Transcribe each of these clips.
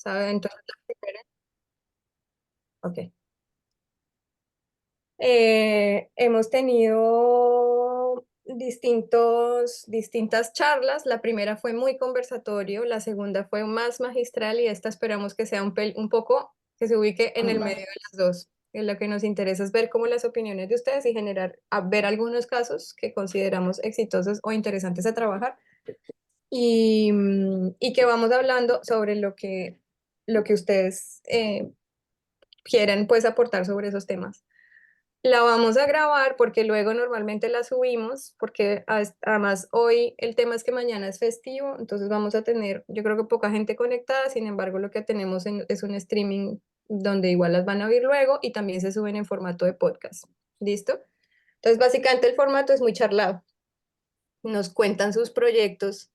¿sabe? Entonces, la primera, ok. Hemos tenido distintas charlas. La primera fue muy conversatorio, la segunda fue más magistral y esta esperamos que sea un poco, que se ubique en el medio de las dos. Lo que nos interesa es ver cómo las opiniones de ustedes y ver algunos casos que consideramos exitosos o interesantes a trabajar y que vamos hablando sobre lo que ustedes quieran pues aportar sobre esos temas. La vamos a grabar porque luego normalmente la subimos, porque además hoy el tema es que mañana es festivo, entonces vamos a tener, yo creo que poca gente conectada, sin embargo lo que tenemos es un streaming donde igual las van a oír luego y también se suben en formato de podcast. ¿Listo? Entonces básicamente el formato es muy charlado. Nos cuentan sus proyectos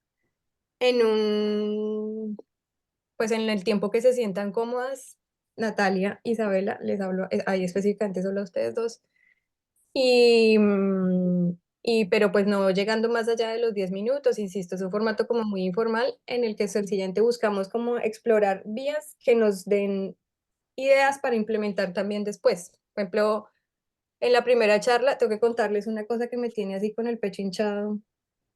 en pues en el tiempo que se sientan cómodas. Natalia, Isabela, les hablo ahí específicamente solo a ustedes dos. Y, pero pues no llegando más allá de los 10 minutos, insisto, es un formato como muy informal en el que sencillamente buscamos como explorar vías que nos den ideas para implementar también después. Por ejemplo, en la primera charla, tengo que contarles una cosa que me tiene así con el pecho hinchado,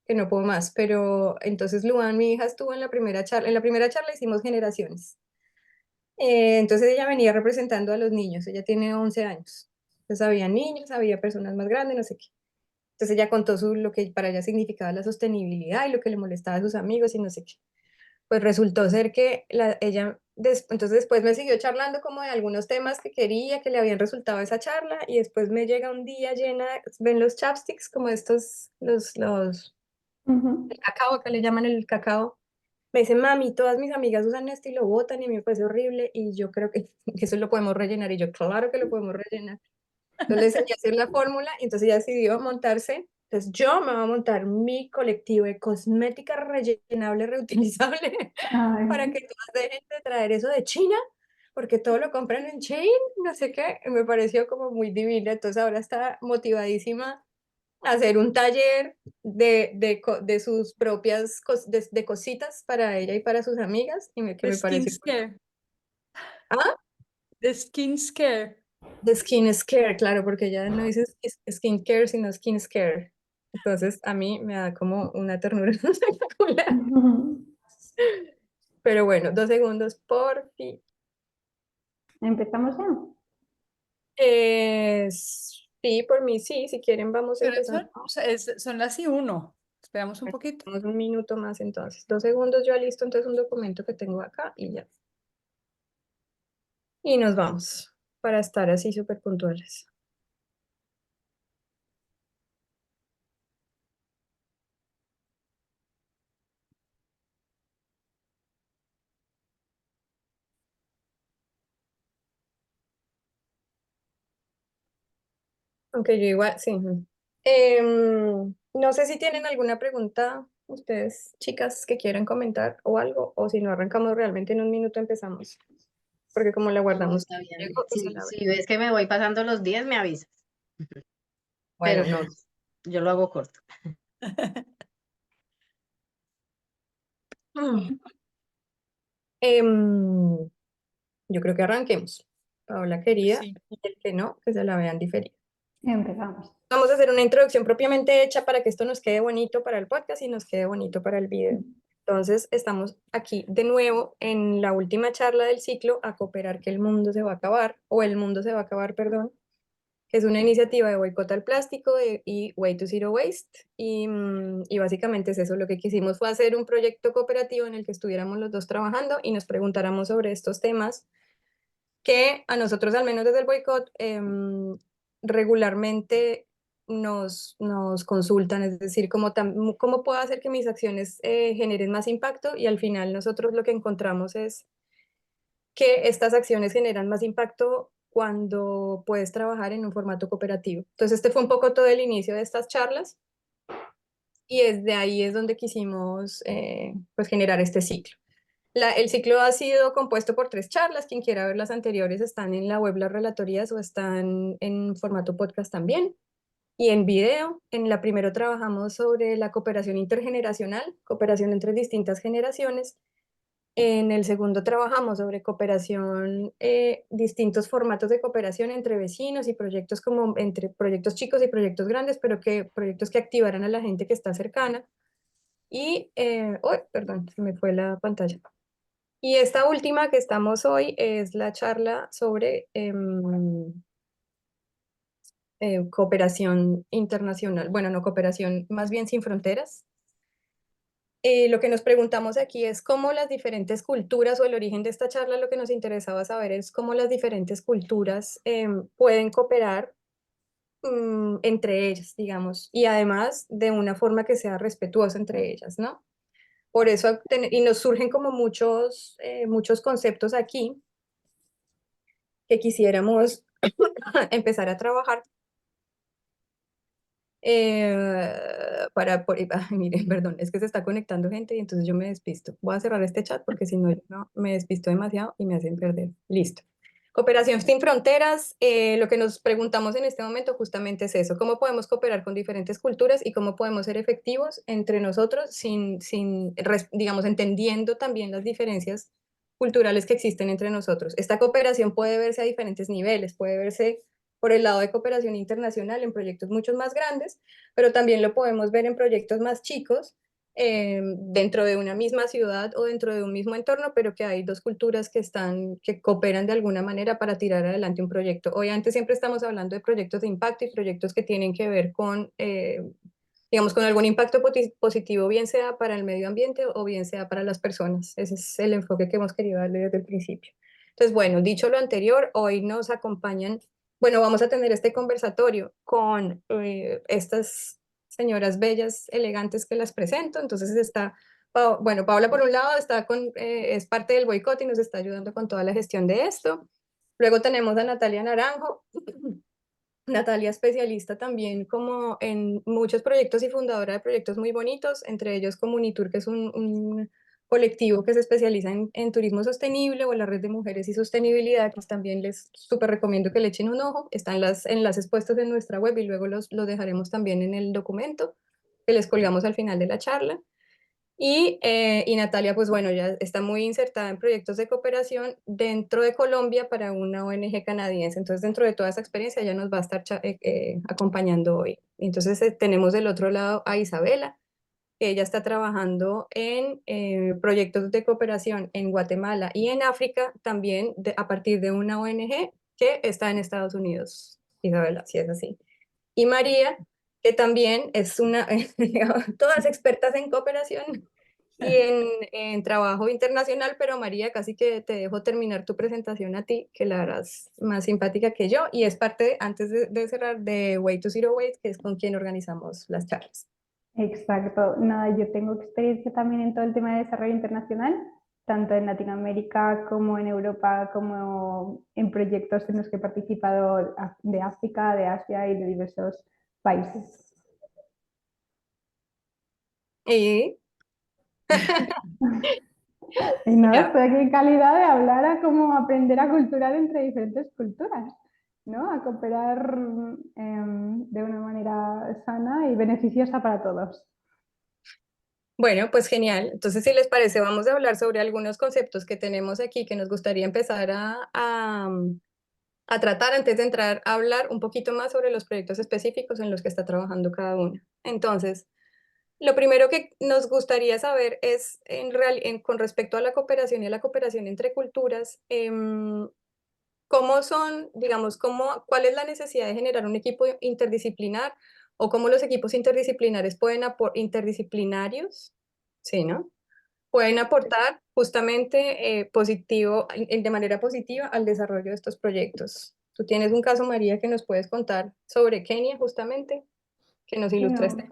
que no puedo más, pero entonces Luan, mi hija, estuvo en la primera charla hicimos generaciones. Entonces ella venía representando a los niños, ella tiene 11 años. Entonces había niños, había personas más grandes, no sé qué. Entonces ella contó lo que para ella significaba la sostenibilidad y lo que le molestaba a sus amigos y no sé qué. Pues resultó ser que entonces después me siguió charlando como de algunos temas que quería, que le habían resultado esa charla y después me llega un día llena, ven los chapsticks como estos, Ujú. el cacao, que le llaman el cacao. Me dice, mami, todas mis amigas usan esto y lo botan y a mí me parece horrible y yo creo que eso lo podemos rellenar y yo, claro que lo podemos rellenar. Entonces le enseñé a hacer la fórmula y entonces ella decidió montarse. Entonces yo me voy a montar mi colectivo de cosmética rellenable, reutilizable, para Ay, que todas dejen de traer eso de China, porque todo lo compran en Chain, no sé qué. Me pareció como muy divina. Entonces ahora está motivadísima a hacer un taller de sus propias de cositas para ella y para sus amigas, que The me skin pareció. scare. Ah, The skin scare. de skin care, claro, porque ella no dice skin care, sino skin scare. Entonces, a mí me da como una ternura espectacular. ujú. Pero bueno, 2 segundos por fin. ¿Empezamos ya? Sí, por mí sí, si quieren vamos Pero empezando. son las y uno. Esperamos un poquito. Vamos un minuto más entonces. 2 segundos, yo listo entonces un documento que tengo acá y ya. Y nos vamos para estar así súper puntuales. Aunque yo igual, sí. No sé si tienen alguna pregunta ustedes, chicas, que quieran comentar o algo, o si no arrancamos realmente en un minuto empezamos, porque como la No, guardamos, está bien. llegó y se la ve. Si ves que me voy pasando los 10, me avisas. Bueno, Pero no. yo lo hago corto. Mm. Em, yo creo que arranquemos. Paola querida, Sí. y el que no, que se la vean diferida. Empezamos. Vamos a hacer una introducción propiamente hecha para que esto nos quede bonito para el podcast y nos quede bonito para el video. Entonces, estamos aquí de nuevo en la última charla del ciclo a cooperar que el mundo se va a acabar, o el mundo se va a acabar, perdón, que es una iniciativa de boicot al plástico y Way to Zero Waste. Y básicamente es eso, lo que quisimos fue hacer un proyecto cooperativo en el que estuviéramos los dos trabajando y nos preguntáramos sobre estos temas que a nosotros, al menos desde el boicot, regularmente nos consultan, es decir, cómo puedo hacer que mis acciones generen más impacto y al final nosotros lo que encontramos es que estas acciones generan más impacto cuando puedes trabajar en un formato cooperativo. Entonces, este fue un poco todo el inicio de estas charlas y desde ahí es donde quisimos pues generar este ciclo. El ciclo ha sido compuesto por 3 charlas. Quien quiera ver las anteriores están en la web las relatorías o están en formato podcast también. Y en video, en la primera trabajamos sobre la cooperación intergeneracional, cooperación entre distintas generaciones. En el segundo trabajamos sobre cooperación, distintos formatos de cooperación entre vecinos y proyectos como entre proyectos chicos y proyectos grandes, pero que proyectos que activaran a la gente que está cercana. Y, uy, perdón, se me fue la pantalla. Y esta última que estamos hoy es la charla sobre cooperación internacional. Bueno, no cooperación, más bien sin fronteras. Lo que nos preguntamos aquí es cómo las diferentes culturas, o el origen de esta charla, lo que nos interesaba saber es cómo las diferentes culturas pueden cooperar entre ellas, digamos, y además de una forma que sea respetuosa entre ellas, ¿no? Por eso, y nos surgen como muchos conceptos aquí que quisiéramos empezar a trabajar miren, perdón, es que se está conectando gente y entonces yo me despisto. Voy a cerrar este chat porque si no, yo no me despisto demasiado y me hacen perder. Listo. Cooperación sin fronteras, lo que nos preguntamos en este momento justamente es eso, cómo podemos cooperar con diferentes culturas y cómo podemos ser efectivos entre nosotros digamos, entendiendo también las diferencias culturales que existen entre nosotros. Esta cooperación puede verse a diferentes niveles, puede verse por el lado de cooperación internacional en proyectos mucho más grandes, pero también lo podemos ver en proyectos más chicos, dentro de una misma ciudad o dentro de un mismo entorno, pero que hay dos culturas que cooperan de alguna manera para tirar adelante un proyecto. Obviamente siempre estamos hablando de proyectos de impacto y proyectos que tienen que ver con, digamos, con algún impacto positivo, bien sea para el medio ambiente o bien sea para las personas. Ese es el enfoque que hemos querido darle desde el principio. Entonces, bueno, dicho lo anterior, hoy nos acompañan, bueno, vamos a tener este conversatorio con estas señoras bellas, elegantes que las presento. Entonces está, bueno, Paula por un lado es parte del boicot y nos está ayudando con toda la gestión de esto. Luego tenemos a Natalia Naranjo. Natalia, especialista también como en muchos proyectos y fundadora de proyectos muy bonitos, entre ellos Comunitur, que es un colectivo que se especializa en turismo sostenible, o la Red de Mujeres y Sostenibilidad, que también les súper recomiendo que le echen un ojo. Están los enlaces puestos en nuestra web y luego los dejaremos también en el documento que les colgamos al final de la charla. Y Natalia, pues bueno, ya está muy insertada en proyectos de cooperación dentro de Colombia para una ONG canadiense. Entonces, dentro de toda esa experiencia, ella nos va a estar acompañando hoy. Entonces, tenemos del otro lado a Isabela, que ella está trabajando en proyectos de cooperación en Guatemala y en África, también a partir de una ONG que está en Estados Unidos. Isabela, si es así. Y María, que también es todas expertas en cooperación y en trabajo internacional, pero María, casi que te dejo terminar tu presentación a ti, que la harás más simpática que yo, y es parte, antes de cerrar, de Way to Zero Waste, que es con quien organizamos las charlas. Exacto. Nada, yo tengo experiencia también en todo el tema de desarrollo internacional, tanto en Latinoamérica como en Europa, como en proyectos en los que he participado de África, de Asia y de diversos países. Y Y nada, ya, estoy aquí en calidad de hablar a cómo aprender a culturar entre diferentes culturas, ¿no? A cooperar de una manera sana y beneficiosa para todos. bueno, pues genial. Entonces, si les parece, vamos a hablar sobre algunos conceptos que tenemos aquí que nos gustaría empezar a tratar antes de entrar a hablar un poquito más sobre los proyectos específicos en los que está trabajando cada uno. Entonces, lo primero que nos gustaría saber es, con respecto a la cooperación y a la cooperación entre culturas, ¿cómo son, digamos, cuál es la necesidad de generar un equipo interdisciplinar, o cómo los equipos interdisciplinares interdisciplinarios, sí, ¿no? Pueden aportar justamente de manera positiva al desarrollo de estos proyectos? Tú tienes un caso, María, que nos puedes contar sobre Kenia, justamente, que nos ilustra este.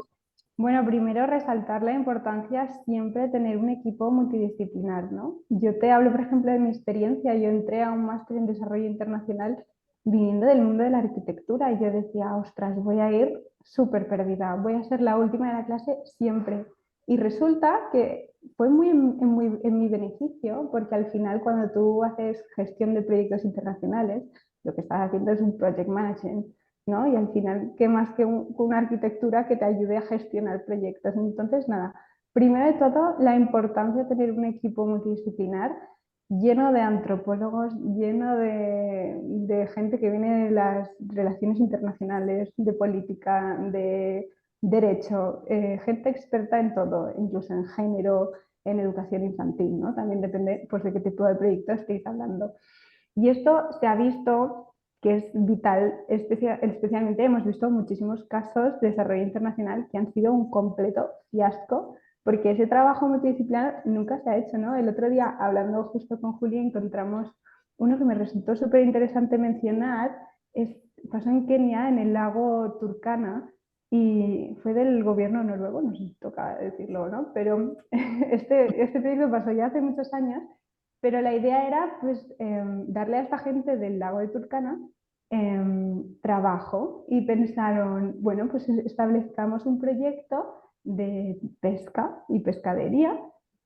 Bueno, primero resaltar la importancia siempre de tener un equipo multidisciplinar, ¿no? Yo te hablo, por ejemplo, de mi experiencia. Yo entré a un máster en desarrollo internacional viniendo del mundo de la arquitectura y yo decía, ostras, voy a ir súper perdida, voy a ser la última de la clase siempre. Y resulta que fue muy en mi beneficio, porque al final cuando tú haces gestión de proyectos internacionales, lo que estás haciendo es un project management, ¿no? Y al final, ¿qué más que una arquitectura que te ayude a gestionar proyectos? Entonces, nada, Primero de todo, la importancia de tener un equipo multidisciplinar lleno de antropólogos, lleno de gente que viene de las relaciones internacionales, de política, de derecho, gente experta en todo, incluso en género, en educación infantil, ¿no? También depende, pues, de qué tipo de proyecto estéis hablando. Y esto se ha visto que es vital, especialmente hemos visto muchísimos casos de desarrollo internacional que han sido un completo fiasco, porque ese trabajo multidisciplinar nunca se ha hecho, ¿no? El otro día, hablando justo con Julia, encontramos uno que me resultó súper interesante mencionar, pasó en Kenia, en el lago Turkana, y fue del gobierno noruego, no sé si toca decirlo o no, pero este proyecto pasó ya hace muchos años, pero la idea era, pues, darle a esta gente del lago de Turkana trabajo, y pensaron, bueno, pues establezcamos un proyecto de pesca y pescadería,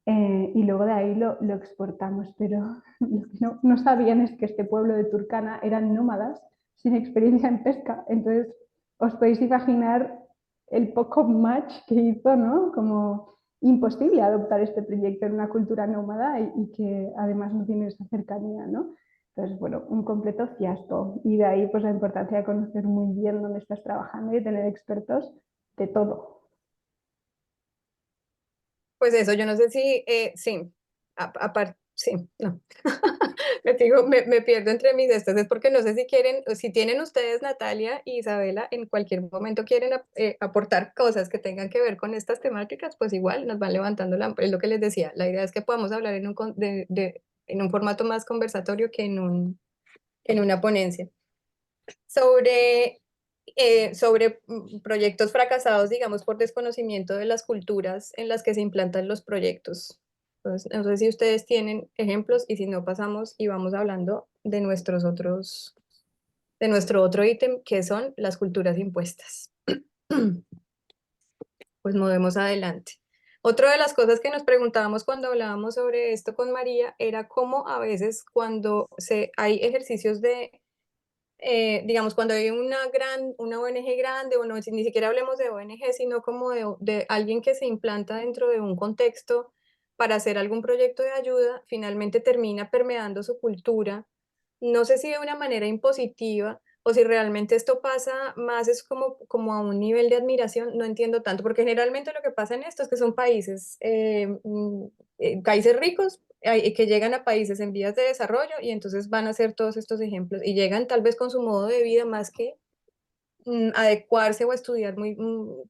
y luego de ahí lo exportamos, pero lo que no sabían es que este pueblo de Turkana eran nómadas sin experiencia en pesca. Entonces os podéis imaginar el poco match que hizo, ¿no? Como imposible adoptar este proyecto en una cultura nómada y que además no tiene esa cercanía, ¿no? Entonces, bueno, un completo fiasco. Y de ahí, pues, la importancia de conocer muy bien dónde estás trabajando y tener expertos de todo. Pues eso, yo no sé si, sí, aparte, sí, no. Me pierdo entre mis estas, es porque no sé si quieren, o si tienen ustedes, Natalia y Isabela, en cualquier momento quieren aportar cosas que tengan que ver con estas temáticas, pues igual nos van levantando es lo que les decía, la idea es que podamos hablar en un formato más conversatorio que en una ponencia. Sobre proyectos fracasados, digamos, por desconocimiento de las culturas en las que se implantan los proyectos. Entonces, no sé si ustedes tienen ejemplos y si no pasamos y vamos hablando de nuestro otro ítem, que son las culturas impuestas. Pues movemos adelante. Otra de las cosas que nos preguntábamos cuando hablábamos sobre esto con María era cómo a veces cuando hay ejercicios digamos, cuando hay una ONG grande, o no, ni siquiera hablemos de ONG, sino como de alguien que se implanta dentro de un contexto para hacer algún proyecto de ayuda, finalmente termina permeando su cultura. No sé si de una manera impositiva o si realmente esto pasa más es como a un nivel de admiración, no entiendo tanto, porque generalmente lo que pasa en esto es que son países ricos, que llegan a países en vías de desarrollo y entonces van a hacer todos estos ejemplos y llegan tal vez con su modo de vida más que adecuarse o estudiar muy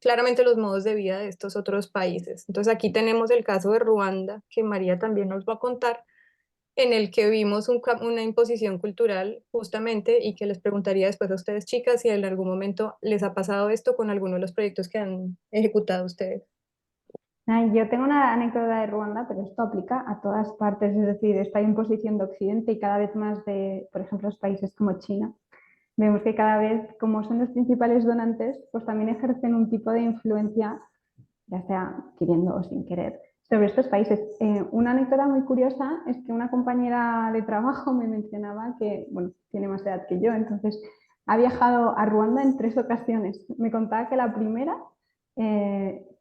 claramente los modos de vida de estos otros países. Entonces aquí tenemos el caso de Ruanda, que María también nos va a contar, en el que vimos una imposición cultural justamente y que les preguntaría después a ustedes, chicas, si en algún momento les ha pasado esto con alguno de los proyectos que han ejecutado ustedes. Ay, yo tengo una anécdota de Ruanda, pero esto aplica a todas partes, es decir, esta imposición de Occidente y cada vez más de, por ejemplo, los países como China. Vemos que cada vez, como son los principales donantes, pues también ejercen un tipo de influencia, ya sea queriendo o sin querer, sobre estos países. Una anécdota muy curiosa es que una compañera de trabajo me mencionaba que, bueno, tiene más edad que yo, entonces ha viajado a Ruanda en 3 ocasiones. Me contaba que la primera,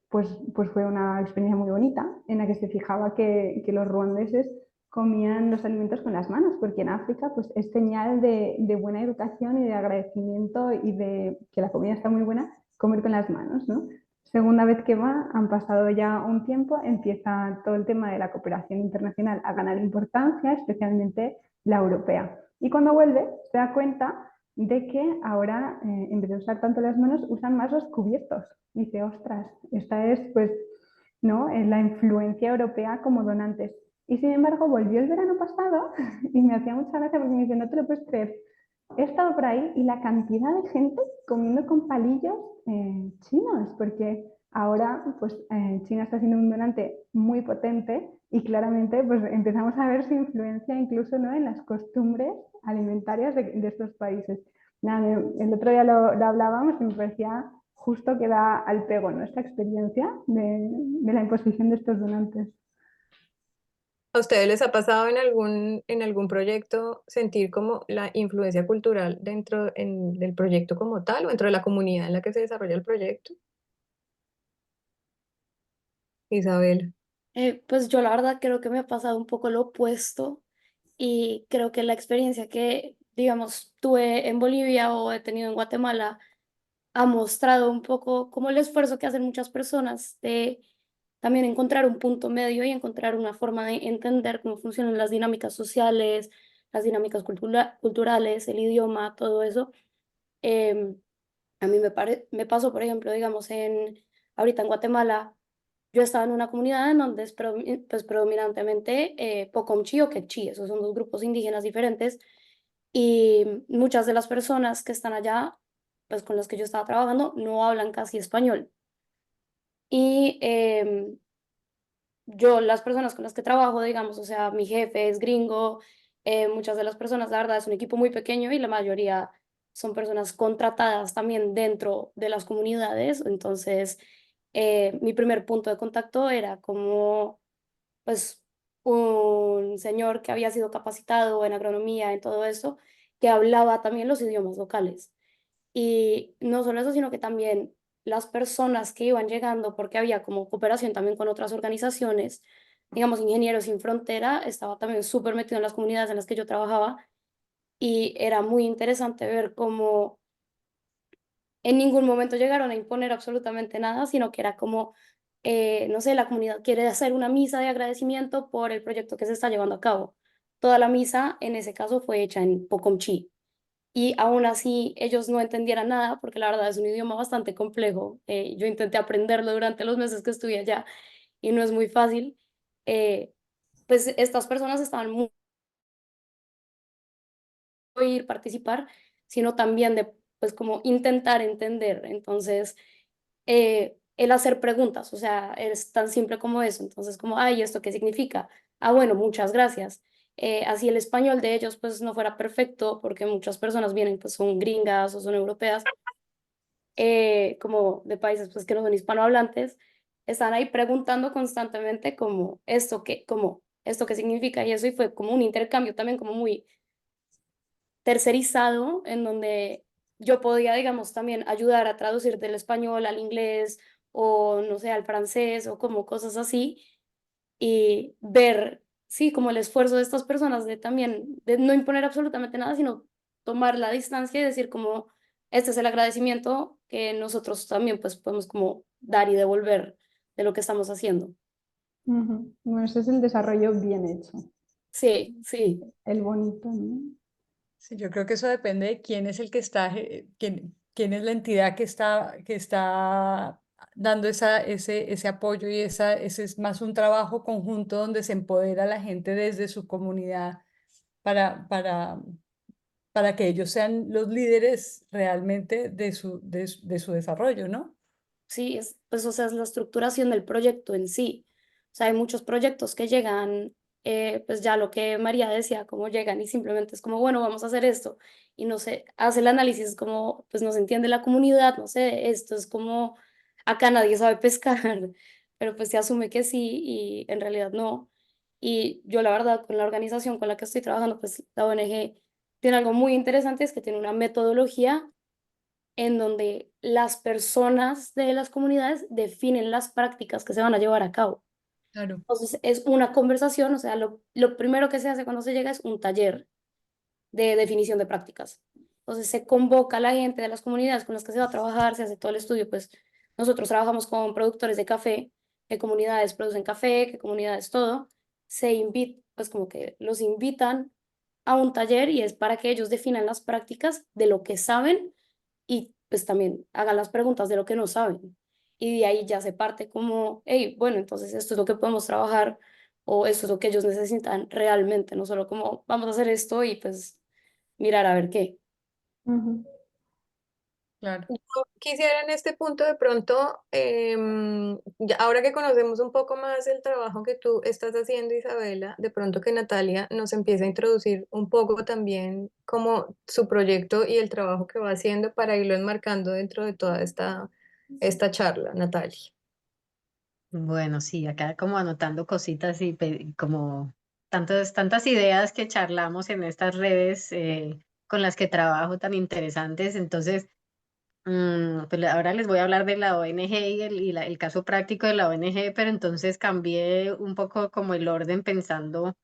pues fue una experiencia muy bonita, en la que se fijaba que los ruandeses comían los alimentos con las manos, porque en África, pues, es señal de buena educación y de agradecimiento y de que la comida está muy buena, comer con las manos, ¿no? Segunda vez que va, han pasado ya un tiempo, empieza todo el tema de la cooperación internacional a ganar importancia, especialmente la europea. Y cuando vuelve, se da cuenta de que ahora, en vez de usar tanto las manos, usan más los cubiertos. Y dice, ostras, esta es, pues, ¿no?, la influencia europea como donantes. Y sin embargo, volvió el verano pasado y me hacía mucha gracia porque me dice, no te lo puedes creer, he estado por ahí y la cantidad de gente comiendo con palillos chinos, porque ahora, pues, China está siendo un donante muy potente y claramente, pues, empezamos a ver su influencia incluso, ¿no?, en las costumbres alimentarias de estos países. Nada, el otro día lo hablábamos y me parecía justo que da al pego, ¿no?, esta experiencia de la imposición de estos donantes. ¿A ustedes les ha pasado en algún proyecto sentir como la influencia cultural del proyecto como tal o dentro de la comunidad en la que se desarrolla el proyecto? Isabela. Pues yo la verdad creo que me ha pasado un poco lo opuesto y creo que la experiencia que, digamos, tuve en Bolivia o he tenido en Guatemala ha mostrado un poco como el esfuerzo que hacen muchas personas de también encontrar un punto medio y encontrar una forma de entender cómo funcionan las dinámicas sociales, las dinámicas culturales, el idioma, todo eso. Em, a mí me pasó, por ejemplo, digamos, ahorita en Guatemala, yo estaba en una comunidad en donde es pues, predominantemente Pocomchi o Quechí, esos son dos grupos indígenas diferentes, y muchas de las personas que están allá, pues con las que yo estaba trabajando, no hablan casi español. Y las personas con las que trabajo, digamos, o sea, mi jefe es gringo, muchas de las personas, la verdad, es un equipo muy pequeño y la mayoría son personas contratadas también dentro de las comunidades. Entonces, mi primer punto de contacto era como, pues, un señor que había sido capacitado en agronomía, en todo eso, que hablaba también los idiomas locales. Y no solo eso, sino que también las personas que iban llegando, porque había como cooperación también con otras organizaciones, digamos, Ingenieros Sin Frontera, estaba también súper metido en las comunidades en las que yo trabajaba y era muy interesante ver cómo en ningún momento llegaron a imponer absolutamente nada, sino que era como, no sé, la comunidad quiere hacer una misa de agradecimiento por el proyecto que se está llevando a cabo. Toda la misa, en ese caso, fue hecha en Pocomchi y aún así ellos no entendieran nada, porque la verdad es un idioma bastante complejo. Yo intenté aprenderlo durante los meses que estuve allá y no es muy fácil. Pues estas personas estaban muy ir participar, sino también de pues como intentar entender. Entonces, el hacer preguntas, o sea, es tan simple como eso. Entonces, como, ay, ¿esto qué significa? Ah, bueno, muchas gracias. Así el español de ellos pues no fuera perfecto, porque muchas personas vienen, pues son gringas o son europeas, como de países pues que no son hispanohablantes, están ahí preguntando constantemente como esto qué significa y eso, y fue como un intercambio también como muy tercerizado, en donde yo podía, digamos, también ayudar a traducir del español al inglés o, no sé, al francés o como cosas así, y ver, sí, como el esfuerzo de estas personas de también, de no imponer absolutamente nada, sino tomar la distancia y decir como, este es el agradecimiento que nosotros también pues podemos como dar y devolver de lo que estamos haciendo. Ujú. Bueno, ese es el desarrollo bien hecho, Sí, sí. el bonito, ¿no? Sí, yo creo que eso depende de quién es el que está, quién es la entidad que está dando ese apoyo y ese es más un trabajo conjunto donde se empodera a la gente desde su comunidad para, para, para que ellos sean los líderes realmente de su desarrollo, ¿no? Sí, pues, o sea, es la estructuración del proyecto en sí. O sea, hay muchos proyectos que llegan, pues ya lo que María decía, como llegan y simplemente es como, bueno, vamos a hacer esto. Y no se hace el análisis como, pues no se entiende la comunidad, no sé, esto es como, acá nadie sabe pescar, pero pues se asume que sí y en realidad no. Y yo la verdad, con la organización con la que estoy trabajando, pues la ONG tiene algo muy interesante, es que tiene una metodología en donde las personas de las comunidades definen las prácticas que se van a llevar a cabo. Claro. Entonces, es una conversación, o sea, lo primero que se hace cuando se llega es un taller de definición de prácticas. Entonces, se convoca a la gente de las comunidades con las que se va a trabajar, se hace todo el estudio, pues nosotros trabajamos con productores de café, qué comunidades producen café, qué comunidades todo, pues como que los invitan a un taller y es para que ellos definan las prácticas de lo que saben y pues también hagan las preguntas de lo que no saben. Y de ahí ya se parte como, hey, bueno, entonces esto es lo que podemos trabajar o esto es lo que ellos necesitan realmente, no solo como vamos a hacer esto y pues mirar a ver qué. Ujú. Claro. Yo quisiera en este punto de pronto, ahora que conocemos un poco más el trabajo que tú estás haciendo, Isabela, de pronto que Natalia nos empiece a introducir un poco también como su proyecto y el trabajo que va haciendo para irlo enmarcando dentro de toda esta charla, Natalia. Bueno, sí, acá como anotando cositas y como tantas ideas que charlamos en estas redes con las que trabajo tan interesantes. Entonces, Pues ahora les voy a hablar de la ONG y el caso práctico de la ONG, pero entonces cambié un poco como el orden pensando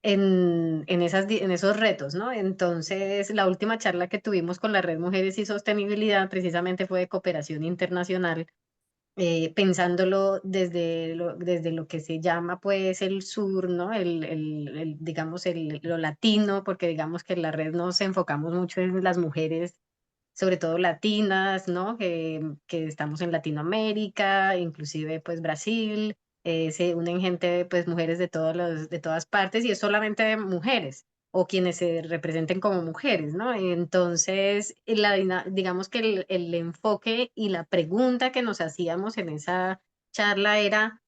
en esos retos, ¿no? Entonces, la última charla que tuvimos con la Red Mujeres y Sostenibilidad precisamente fue de cooperación internacional, pensándolo desde lo que se llama pues el sur, ¿no? Digamos, lo latino, porque digamos que en la red nos enfocamos mucho en las mujeres, sobre todo latinas, ¿no? Que estamos en Latinoamérica, inclusive pues Brasil, se unen gente, pues mujeres de todas partes y es solamente mujeres o quienes se representen como mujeres, ¿no? Entonces, digamos que el enfoque y la pregunta que nos hacíamos en esa charla era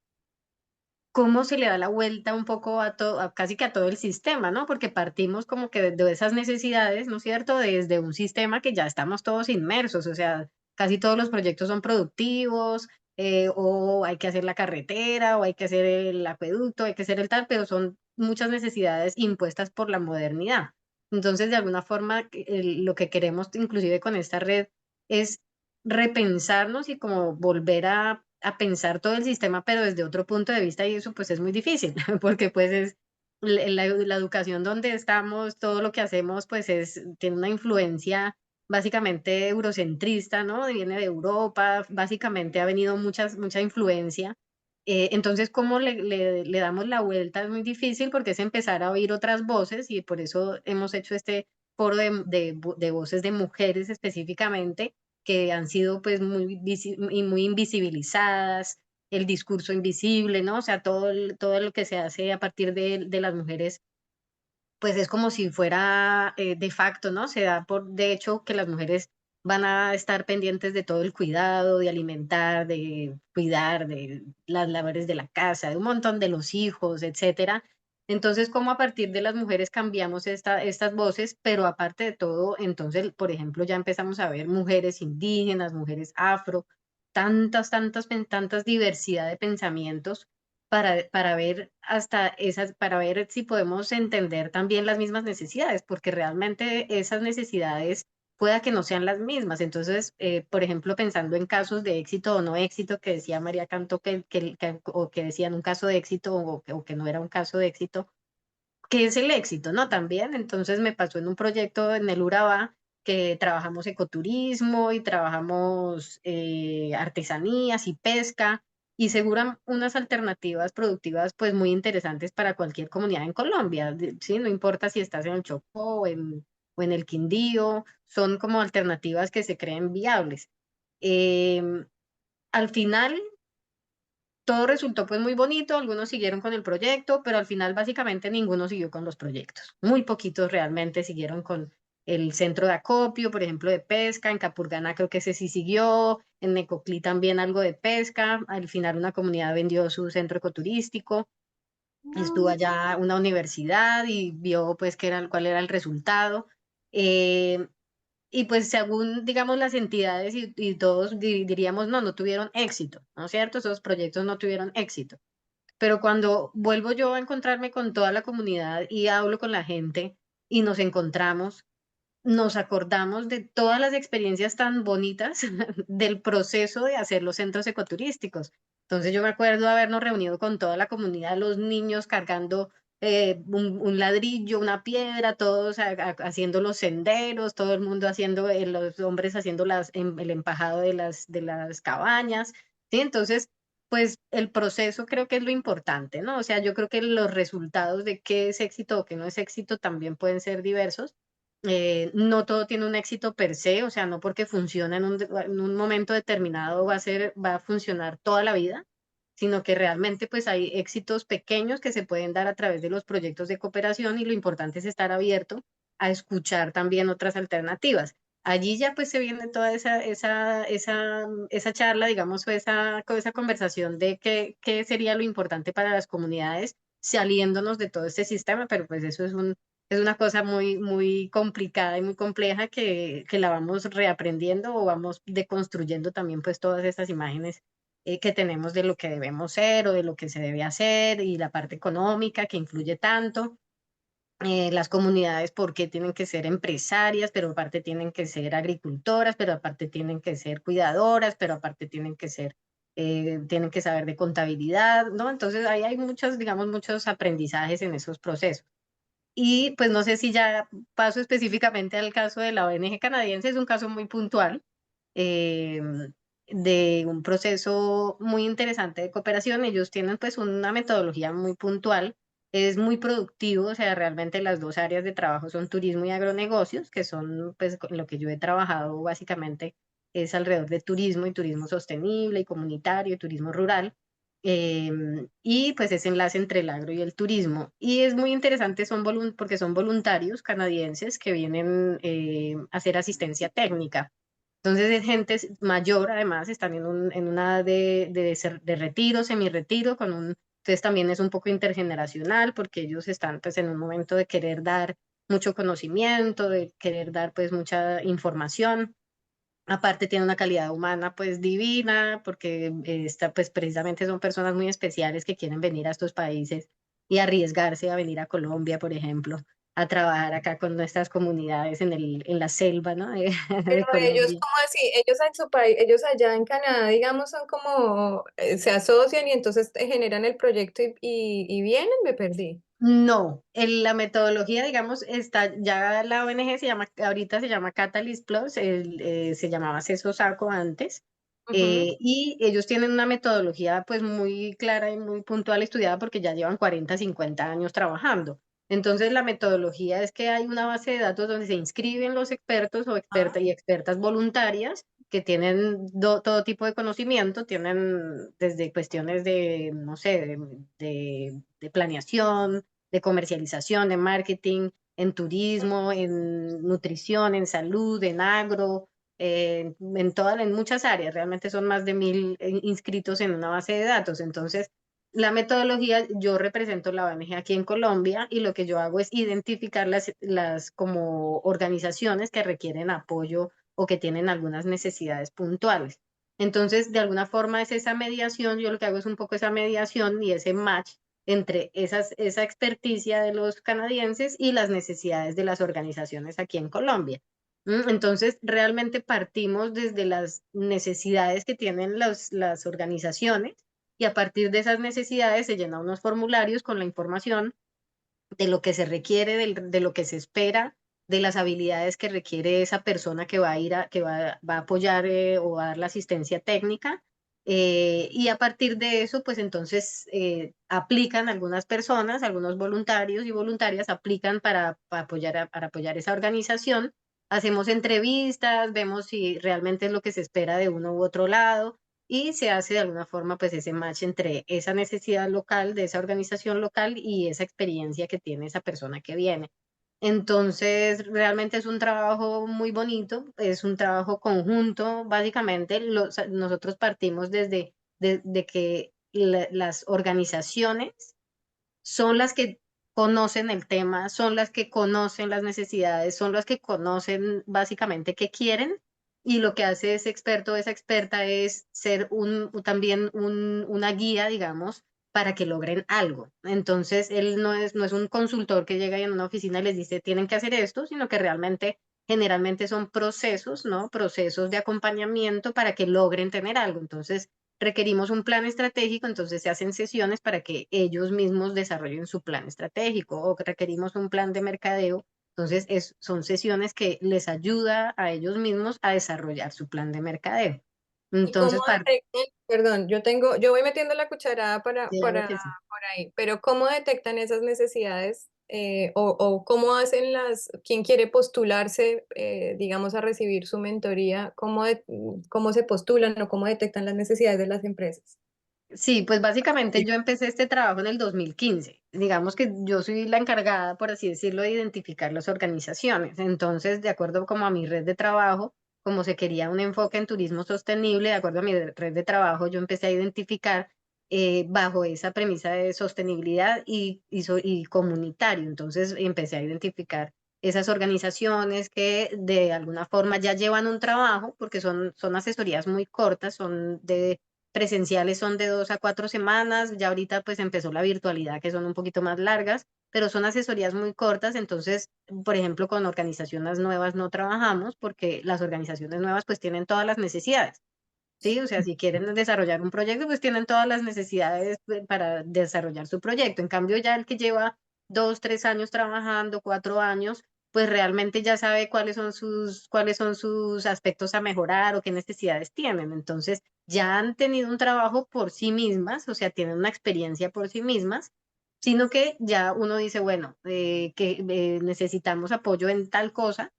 cómo se le da la vuelta un poco a todo, casi que a todo el sistema, ¿no? Porque partimos como que de esas necesidades, ¿no es cierto? Desde un sistema que ya estamos todos inmersos, o sea, casi todos los proyectos son productivos, o hay que hacer la carretera, o hay que hacer el acueducto, hay que hacer el tal, pero son muchas necesidades impuestas por la modernidad. Entonces, de alguna forma, lo que queremos inclusive con esta red es repensarnos y como volver a pensar todo el sistema, pero desde otro punto de vista, y eso pues es muy difícil, porque pues es la educación donde estamos, todo lo que hacemos pues tiene una influencia básicamente eurocentrista, ¿no? Viene de Europa, básicamente ha venido mucha influencia. Entonces, ¿cómo le damos la vuelta? Es muy difícil porque es empezar a oír otras voces y por eso hemos hecho este foro de voces de mujeres específicamente que han sido pues muy invisibilizadas, el discurso invisible, ¿no? O sea, todo lo que se hace a partir de las mujeres, pues es como si fuera de facto, ¿no? Se da por de hecho que las mujeres van a estar pendientes de todo el cuidado, de alimentar, de cuidar, de las labores de la casa, de un montón de los hijos, etcétera. Entonces, ¿cómo a partir de las mujeres cambiamos estas voces? Pero aparte de todo, entonces, por ejemplo, ya empezamos a ver mujeres indígenas, mujeres afro, tantas diversidad de pensamientos para ver para ver si podemos entender también las mismas necesidades, porque realmente esas necesidades pueda que no sean las mismas. Entonces, por ejemplo, pensando en casos de éxito o no éxito, que decía María Cantó o que decían un caso de éxito o que no era un caso de éxito, ¿qué es el éxito, no? También, entonces me pasó en un proyecto en el Urabá que trabajamos ecoturismo y trabajamos artesanías y pesca y seguran unas alternativas productivas pues muy interesantes para cualquier comunidad en Colombia, ¿sí? No importa si estás en el Chocó o en el Quindío, son como alternativas que se creen viables. Em, Al final todo resultó pues muy bonito, algunos siguieron con el proyecto, pero al final básicamente ninguno siguió con los proyectos. Muy poquitos realmente siguieron con el centro de acopio, por ejemplo, de pesca. En Capurganá creo que ese sí siguió, en Necoclí también algo de pesca. Al final una comunidad vendió su centro ecoturístico, estuvo allá una universidad y vio pues cuál era el resultado. Eh, y pues según, digamos, las entidades y todos diríamos, no, no tuvieron éxito, ¿no es cierto? Esos proyectos no tuvieron éxito. Pero cuando vuelvo yo a encontrarme con toda la comunidad y hablo con la gente y nos encontramos, nos acordamos de todas las experiencias tan bonitas del proceso de hacer los centros ecoturísticos. Entonces yo me acuerdo habernos reunido con toda la comunidad, los niños cargando un ladrillo, una piedra, todos haciendo los senderos, todo el mundo haciendo, los hombres haciendo el empajado de las cabañas, ¿sí? Entonces, pues el proceso creo que es lo importante, ¿no? O sea, yo creo que los resultados de qué es éxito o qué no es éxito también pueden ser diversos. No todo tiene un éxito per se, o sea, no porque funciona en un momento determinado va a funcionar toda la vida, sino que realmente pues hay éxitos pequeños que se pueden dar a través de los proyectos de cooperación y lo importante es estar abierto a escuchar también otras alternativas. Allí ya pues se viene toda esa charla, digamos, o esa conversación de qué sería lo importante para las comunidades saliéndonos de todo este sistema, pero pues eso es una cosa muy complicada y muy compleja que la vamos reaprendiendo o vamos deconstruyendo también pues todas estas imágenes que tenemos de lo que debemos ser o de lo que se debe hacer y la parte económica que influye tanto. las comunidades, por qué tienen que ser empresarias, pero aparte tienen que ser agricultoras, pero aparte tienen que ser cuidadoras, pero aparte tienen que ser, tienen que saber de contabilidad, ¿no? Entonces ahí hay muchos, digamos, muchos aprendizajes en esos procesos. Y pues no sé si ya paso específicamente al caso de la ONG canadiense, es un caso muy puntual, eh, de un proceso muy interesante de cooperación. Ellos tienen pues una metodología muy puntual, es muy productivo, o sea, realmente las dos áreas de trabajo son turismo y agronegocios, que son pues con lo que yo he trabajado básicamente es alrededor de turismo y turismo sostenible y comunitario, y turismo rural. Y pues ese enlace entre el agro y el turismo. Y es muy interesante porque son voluntarios canadienses que vienen a hacer asistencia técnica. Entonces es gente mayor, además, están en una de retiro, semi-retiro, entonces también es un poco intergeneracional porque ellos están pues en un momento de querer dar mucho conocimiento, de querer dar pues mucha información. Aparte tiene una calidad humana pues divina, porque pues precisamente son personas muy especiales que quieren venir a estos países y arriesgarse a venir a Colombia, por ejemplo, a trabajar acá con nuestras comunidades en la selva, ¿no? Pero de ellos, Colombia. ¿cómo así? Ellos en su país, ellos allá en Canadá, digamos, son como, se asocian y entonces generan el proyecto y vienen, me perdí. No, la metodología, digamos, está, ya la ONG ahorita se llama Catalyst Plus, se llamaba CESO SACO antes, Ujú. y ellos tienen una metodología pues muy clara y muy puntual estudiada porque ya llevan 40, 50 años trabajando. Entonces la metodología es que hay una base de datos donde se inscriben los expertos o expertas y expertas voluntarias que tienen todo tipo de conocimiento, tienen desde cuestiones de, no sé, de planeación, de comercialización, de marketing, en turismo, en nutrición, en salud, en agro, en muchas áreas. Realmente son más de 1000 inscritos en una base de datos. Entonces, la metodología, yo represento la ONG aquí en Colombia y lo que yo hago es identificar las como organizaciones que requieren apoyo o que tienen algunas necesidades puntuales. Entonces, de alguna forma es esa mediación, yo lo que hago es un poco esa mediación y ese match entre esa experticia de los canadienses y las necesidades de las organizaciones aquí en Colombia. Entonces, realmente partimos desde las necesidades que tienen las organizaciones y a partir de esas necesidades se llenan unos formularios con la información de lo que se requiere, de lo que se espera, de las habilidades que requiere esa persona que va a va a apoyar o va a dar la asistencia técnica. Y a partir de eso, pues entonces aplican algunas personas, algunos voluntarios y voluntarias aplican para para apoyar esa organización. Hacemos entrevistas, vemos si realmente es lo que se espera de uno u otro lado y se hace de alguna forma pues ese match entre esa necesidad local de esa organización local y esa experiencia que tiene esa persona que viene. Entonces, realmente es un trabajo muy bonito, es un trabajo conjunto, básicamente nosotros partimos de que las organizaciones son las que conocen el tema, son las que conocen las necesidades, son las que conocen básicamente qué quieren y lo que hace ese experto o esa experta es ser también una guía, digamos, para que logren algo. Entonces, él no es un consultor que llega ahí en una oficina y les dice, tienen que hacer esto, sino que realmente, generalmente son procesos, ¿no? Procesos de acompañamiento para que logren tener algo. Entonces, requerimos un plan estratégico, entonces se hacen sesiones para que ellos mismos desarrollen su plan estratégico o que requerimos un plan de mercadeo. Entonces son sesiones que les ayuda a ellos mismos a desarrollar su plan de mercadeo. ¿Y cómo Entonces, detectan? Perdón, yo voy metiendo la cucharada claro que sí. por ahí, pero ¿cómo detectan esas necesidades o cómo hacen quién quiere postularse, digamos, a recibir su mentoría, cómo se postulan o cómo detectan las necesidades de las empresas? Sí, pues básicamente yo empecé este trabajo en el 2015. Digamos que yo soy la encargada, por así decirlo, de identificar las organizaciones. Entonces, de acuerdo como a mi red de trabajo, como se quería un enfoque en turismo sostenible, de acuerdo a mi red de trabajo, yo empecé a identificar bajo esa premisa de sostenibilidad y comunitario. Entonces, empecé a identificar esas organizaciones que de alguna forma ya llevan un trabajo, porque son asesorías muy cortas, son de presenciales son de 2 a 4 semanas, ya ahorita pues empezó la virtualidad que son un poquito más largas, pero son asesorías muy cortas, entonces, por ejemplo, con organizaciones nuevas no trabajamos porque las organizaciones nuevas pues tienen todas las necesidades. Sí, o sea, si quieren desarrollar un proyecto, pues tienen todas las necesidades para desarrollar su proyecto. En cambio, ya el que lleva 2, 3 años trabajando, 4 años, pues realmente ya sabe cuáles son sus aspectos a mejorar o qué necesidades tienen. Entonces, ya han tenido un trabajo por sí mismas, o sea, tienen una experiencia por sí mismas, sino que ya uno dice, bueno, que necesitamos apoyo en tal cosa.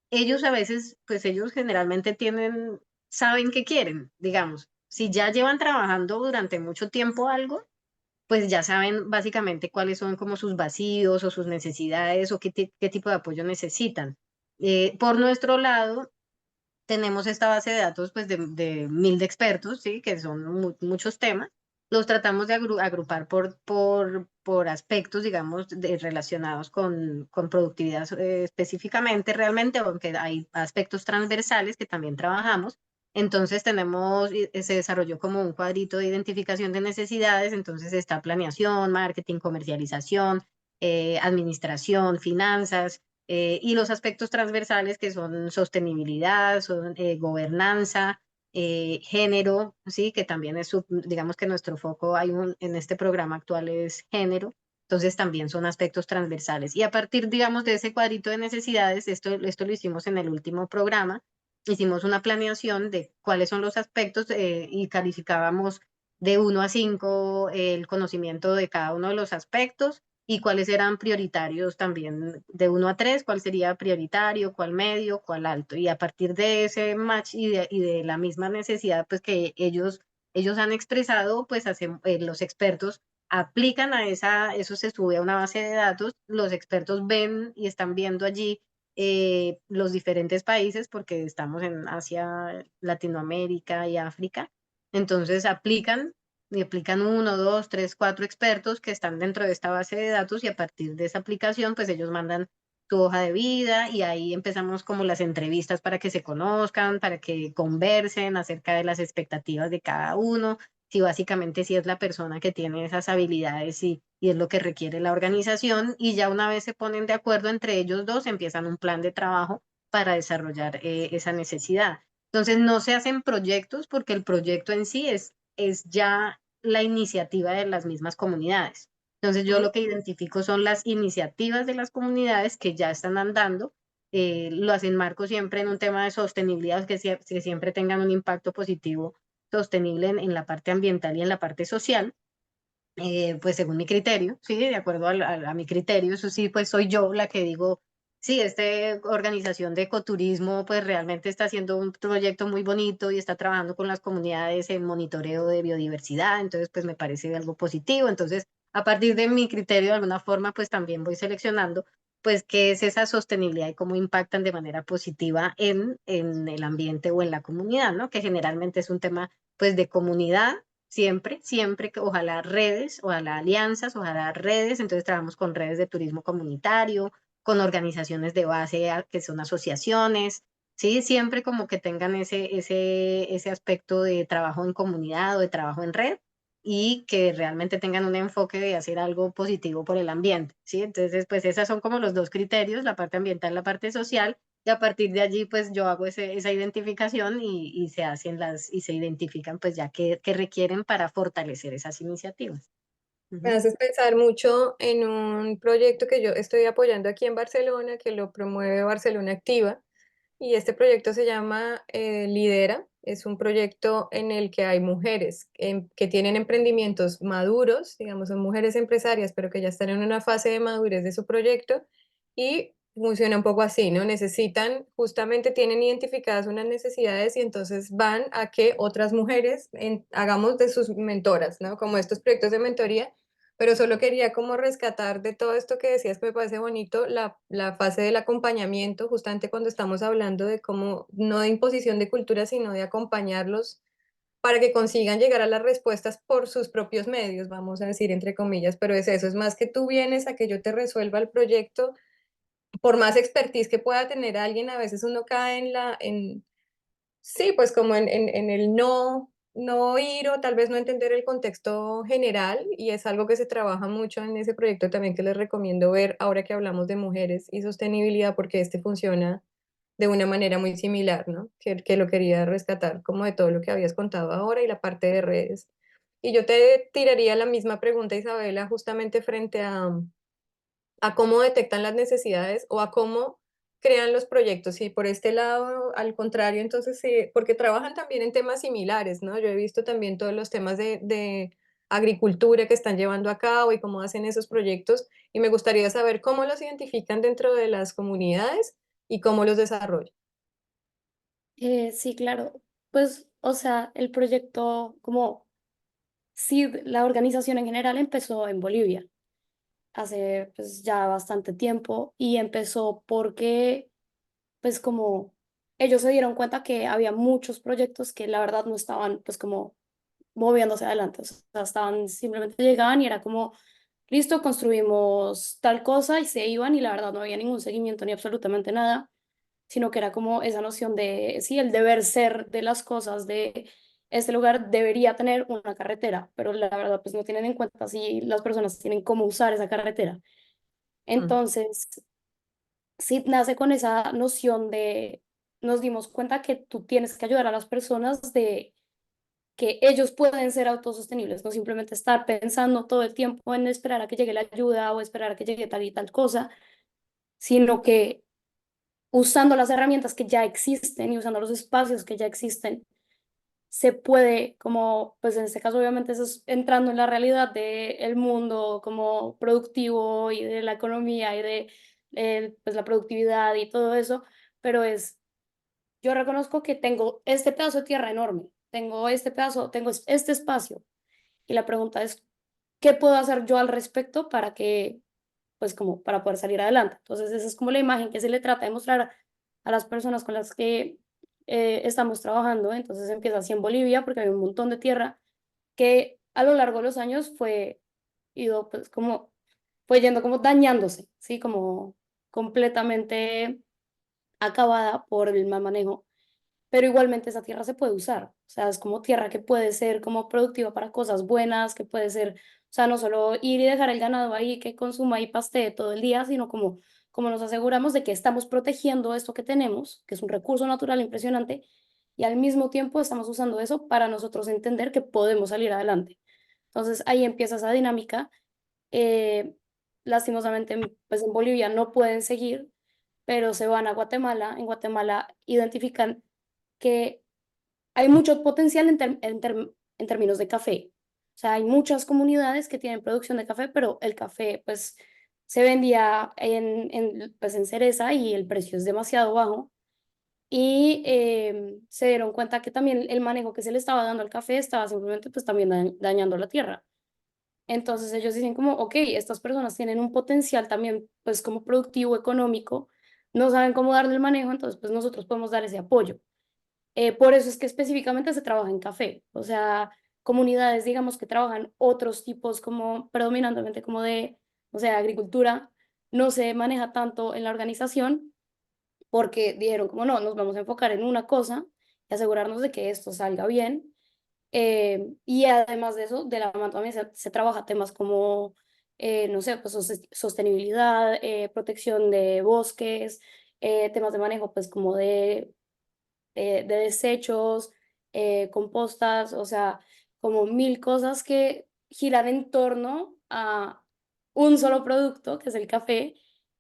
Ellos a veces, pues ellos generalmente saben qué quieren, digamos. Si ya llevan trabajando durante mucho tiempo algo, pues ya saben básicamente cuáles son como sus vacíos o sus necesidades o qué tipo de apoyo necesitan. Por nuestro lado, tenemos esta base de datos pues de 1000 de expertos, ¿sí? Que son muchos temas. Los tratamos de agrupar por aspectos, digamos, relacionados con productividad específicamente realmente, aunque hay aspectos transversales que también trabajamos. Entonces se desarrolló como un cuadrito de identificación de necesidades, entonces está planeación, marketing, comercialización, administración, finanzas, y los aspectos transversales que son sostenibilidad, son gobernanza, género, sí, que también digamos que nuestro foco en este programa actual es género, entonces también son aspectos transversales. Y a partir, digamos, de ese cuadrito de necesidades, esto lo hicimos en el último programa, hicimos una planeación de cuáles son los aspectos y calificábamos de 1 a 5 el conocimiento de cada uno de los aspectos y cuáles eran prioritarios también de 1 a 3, cuál sería prioritario, cuál medio, cuál alto. Y a partir de ese match y de la misma necesidad pues que ellos han expresado, pues los expertos aplican eso se sube a una base de datos, los expertos ven y están viendo allí los diferentes países, porque estamos en Asia, Latinoamérica y África. Entonces aplican 1, 2, 3, 4 expertos que están dentro de esta base de datos y a partir de esa aplicación, pues ellos mandan su hoja de vida y ahí empezamos como las entrevistas para que se conozcan, para que conversen acerca de las expectativas de cada uno, si es la persona que tiene esas habilidades y es lo que requiere la organización y ya una vez se ponen de acuerdo entre ellos dos, empiezan un plan de trabajo para desarrollar esa necesidad. Entonces no se hacen proyectos porque el proyecto en sí es ya la iniciativa de las mismas comunidades. Entonces yo lo que identifico son las iniciativas de las comunidades que ya están andando, las enmarco siempre en un tema de sostenibilidad, que siempre tengan un impacto positivo sostenible en la parte ambiental y en la parte social, pues según mi criterio, sí, de acuerdo a mi criterio, eso sí, pues soy yo la que digo, sí, esta organización de ecoturismo pues realmente está haciendo un proyecto muy bonito y está trabajando con las comunidades en monitoreo de biodiversidad, entonces pues me parece algo positivo, entonces a partir de mi criterio de alguna forma pues también voy seleccionando pues qué es esa sostenibilidad y cómo impactan de manera positiva en el ambiente o en la comunidad, ¿no? Que generalmente es un tema pues de comunidad. Siempre que ojalá redes, ojalá alianzas, ojalá redes, entonces trabajamos con redes de turismo comunitario, con organizaciones de base que son asociaciones, sí, siempre como que tengan ese aspecto de trabajo en comunidad o de trabajo en red y que realmente tengan un enfoque de hacer algo positivo por el ambiente, sí, entonces pues esos son como los dos criterios, la parte ambiental, la parte social, y a partir de allí, pues yo hago esa identificación y y se identifican pues ya qué requieren para fortalecer esas iniciativas. Me Ujú. haces pensar mucho en un proyecto que yo estoy apoyando aquí en Barcelona, que lo promueve Barcelona Activa, y este proyecto se llama Lidera. Es un proyecto en el que hay mujeres que tienen emprendimientos maduros, digamos, son mujeres empresarias, pero que ya están en una fase de madurez de su proyecto y funciona un poco así, ¿no? Necesitan, justamente tienen identificadas unas necesidades y entonces van a que otras mujeres hagamos de sus mentoras, ¿no? Como estos proyectos de mentoría, pero solo quería como rescatar de todo esto que decías que me parece bonito, la fase del acompañamiento, justamente cuando estamos hablando de cómo, no de imposición de cultura, sino de acompañarlos para que consigan llegar a las respuestas por sus propios medios, vamos a decir entre comillas, pero es eso, es más que tú vienes a que yo te resuelva el proyecto, por más expertise que pueda tener alguien, a veces uno cae sí, pues como en el no no ir o tal vez no entender el contexto general y es algo que se trabaja mucho en ese proyecto también que les recomiendo ver ahora que hablamos de mujeres y sostenibilidad porque este funciona de una manera muy similar, ¿no? Que lo quería rescatar como de todo lo que habías contado ahora y la parte de redes. Y yo te tiraría la misma pregunta, Isabela, justamente frente a cómo detectan las necesidades o a cómo crean los proyectos. Y por este lado, al contrario, entonces, sí, porque trabajan también en temas similares, ¿no? Yo he visto también todos los temas de agricultura que están llevando a cabo y cómo hacen esos proyectos. Y me gustaría saber cómo los identifican dentro de las comunidades y cómo los desarrollan. Sí, claro. Pues, o sea, el proyecto, como sí, la organización en general empezó en Bolivia hace pues ya bastante tiempo y empezó porque pues como ellos se dieron cuenta que había muchos proyectos que la verdad no estaban pues como moviéndose adelante, o sea, estaban simplemente llegaban y era como, listo, construimos tal cosa y se iban y la verdad no había ningún seguimiento ni absolutamente nada, sino que era como esa noción de, sí, el deber ser de las cosas, de este lugar debería tener una carretera, pero la verdad pues no tienen en cuenta si las personas tienen cómo usar esa carretera. Mm, Entonces, sí nace con esa noción de, nos dimos cuenta que tú tienes que ayudar a las personas de que ellos pueden ser autosostenibles, no simplemente estar pensando todo el tiempo en esperar a que llegue la ayuda o esperar a que llegue tal y tal cosa, sino que usando las herramientas que ya existen y usando los espacios que ya existen, se puede, como, pues en este caso obviamente eso es entrando en la realidad del mundo como productivo y de la economía y de pues la productividad y todo eso, pero es, yo reconozco que tengo este pedazo de tierra enorme, tengo este pedazo, tengo este espacio y la pregunta es, ¿qué puedo hacer yo al respecto para que, pues como para poder salir adelante? Entonces esa es como la imagen que se le trata de mostrar a las personas con las que estamos trabajando. Entonces empieza así en Bolivia porque hay un montón de tierra que a lo largo de los años fue ido pues como fue yendo como dañándose, ¿sí? Como completamente acabada por el mal manejo, pero igualmente esa tierra se puede usar, o sea, es como tierra que puede ser como productiva para cosas buenas, que puede ser, o sea, no solo ir y dejar el ganado ahí que consuma y pastee todo el día, sino como, como nos aseguramos de que estamos protegiendo esto que tenemos, que es un recurso natural impresionante, y al mismo tiempo estamos usando eso para nosotros entender que podemos salir adelante. Entonces ahí empieza esa dinámica. eh, Lastimosamente, pues en Bolivia no pueden seguir, pero se van a Guatemala. En Guatemala identifican que hay mucho potencial en términos de café. O sea, hay muchas comunidades que tienen producción de café, pero el café pues se vendía pues, en cereza y el precio es demasiado bajo. Y se dieron cuenta que también el manejo que se le estaba dando al café estaba simplemente pues también dañando la tierra. Entonces ellos dicen como, ok, estas personas tienen un potencial también pues como productivo, económico, no saben cómo darle el manejo, entonces pues nosotros podemos dar ese apoyo. Por eso es que específicamente se trabaja en café, o sea, comunidades, digamos, que trabajan otros tipos como predominantemente como de, o sea, agricultura, no se maneja tanto en la organización porque dijeron como no, nos vamos a enfocar en una cosa y asegurarnos de que esto salga bien. Y además de eso, de la mano también se trabaja temas como, no sé, pues sostenibilidad, protección de bosques, temas de manejo pues como de desechos, compostas, o sea, como mil cosas que giran en torno a un solo producto, que es el café,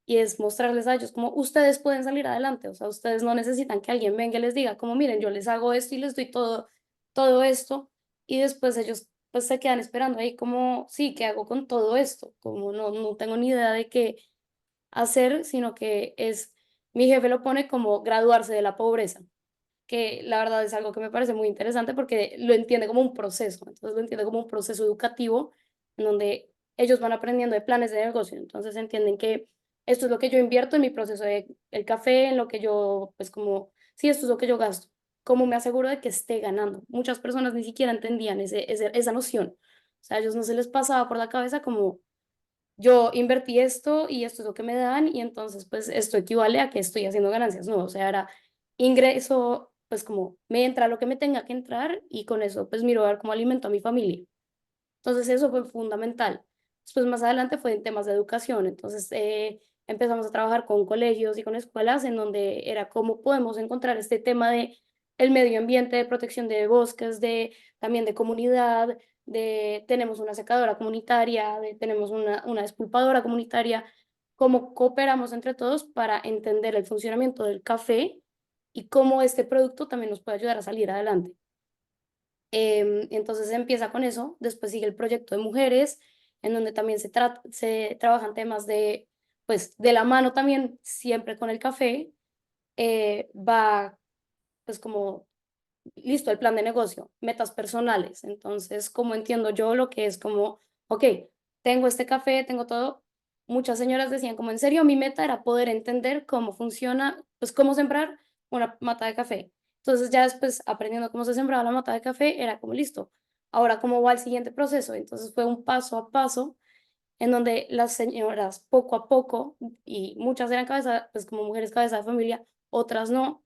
y es mostrarles a ellos como ustedes pueden salir adelante, o sea, ustedes no necesitan que alguien venga y les diga como miren, yo les hago esto y les doy todo esto, y después ellos pues se quedan esperando ahí como, sí, ¿qué hago con todo esto? Como no tengo ni idea de qué hacer, sino que es, mi jefe lo pone como graduarse de la pobreza, que la verdad es algo que me parece muy interesante porque lo entiende como un proceso, entonces lo entiende como un proceso educativo en donde ellos van aprendiendo de planes de negocio, entonces entienden que esto es lo que yo invierto en mi proceso de el café, en lo que yo, pues como, sí, esto es lo que yo gasto, cómo me aseguro de que esté ganando. Muchas personas ni siquiera entendían esa noción, o sea, a ellos no se les pasaba por la cabeza como yo invertí esto y esto es lo que me dan y entonces pues esto equivale a que estoy haciendo ganancias, no, o sea, era ingreso pues como me entra lo que me tenga que entrar y con eso pues miro a ver cómo alimento a mi familia. Entonces eso fue fundamental. Después más adelante fue en temas de educación, entonces empezamos a trabajar con colegios y con escuelas en donde era cómo podemos encontrar este tema de el medio ambiente, de protección de bosques, de también de comunidad, de tenemos una secadora comunitaria, de tenemos una despulpadora comunitaria, cómo cooperamos entre todos para entender el funcionamiento del café y cómo este producto también nos puede ayudar a salir adelante. Entonces empieza con eso, después sigue el proyecto de mujeres, en donde también se trabajan temas de, pues, de la mano también, siempre con el café, va, pues, como, listo, el plan de negocio, metas personales. Entonces, como entiendo yo lo que es como, ok, tengo este café, tengo todo. Muchas señoras decían como, en serio, mi meta era poder entender cómo funciona, pues, cómo sembrar una mata de café. Entonces, ya después, aprendiendo cómo se sembraba la mata de café, era como, listo, ahora cómo va el siguiente proceso. Entonces, fue un paso a paso en donde las señoras, poco a poco, y muchas eran cabeza, pues, como mujeres cabeza de familia, otras no,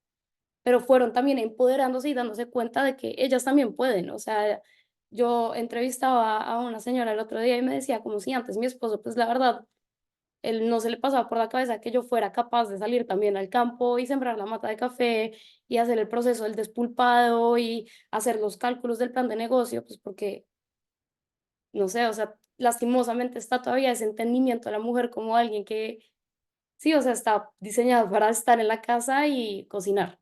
pero fueron también empoderándose y dándose cuenta de que ellas también pueden. O sea, yo entrevistaba a una señora el otro día y me decía como si antes mi esposo, pues la verdad, él no se le pasaba por la cabeza que yo fuera capaz de salir también al campo y sembrar la mata de café y hacer el proceso del despulpado y hacer los cálculos del plan de negocio, pues porque, no sé, o sea, lastimosamente está todavía ese entendimiento de la mujer como alguien que, sí, o sea, está diseñado para estar en la casa y cocinar.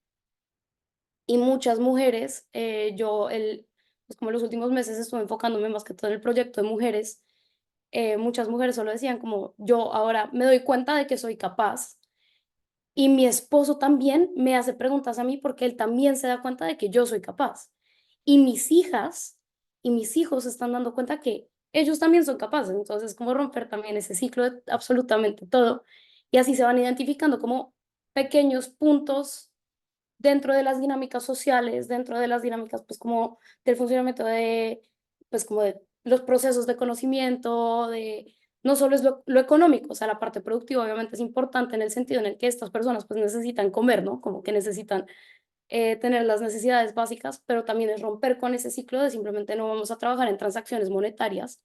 Y muchas mujeres, pues como los últimos meses estuve enfocándome más que todo en el proyecto de mujeres, muchas mujeres solo decían como, yo ahora me doy cuenta de que soy capaz y mi esposo también me hace preguntas a mí porque él también se da cuenta de que yo soy capaz. Y mis hijas y mis hijos se están dando cuenta que ellos también son capaces. Entonces, como romper también ese ciclo de absolutamente todo. Y así se van identificando como pequeños puntos dentro de las dinámicas sociales, dentro de las dinámicas, pues, como del funcionamiento de, pues, como de los procesos de conocimiento, de no solo es lo económico, o sea, la parte productiva obviamente es importante en el sentido en el que estas personas, pues, necesitan comer, ¿no? Como que necesitan, tener las necesidades básicas, pero también es romper con ese ciclo de simplemente no vamos a trabajar en transacciones monetarias,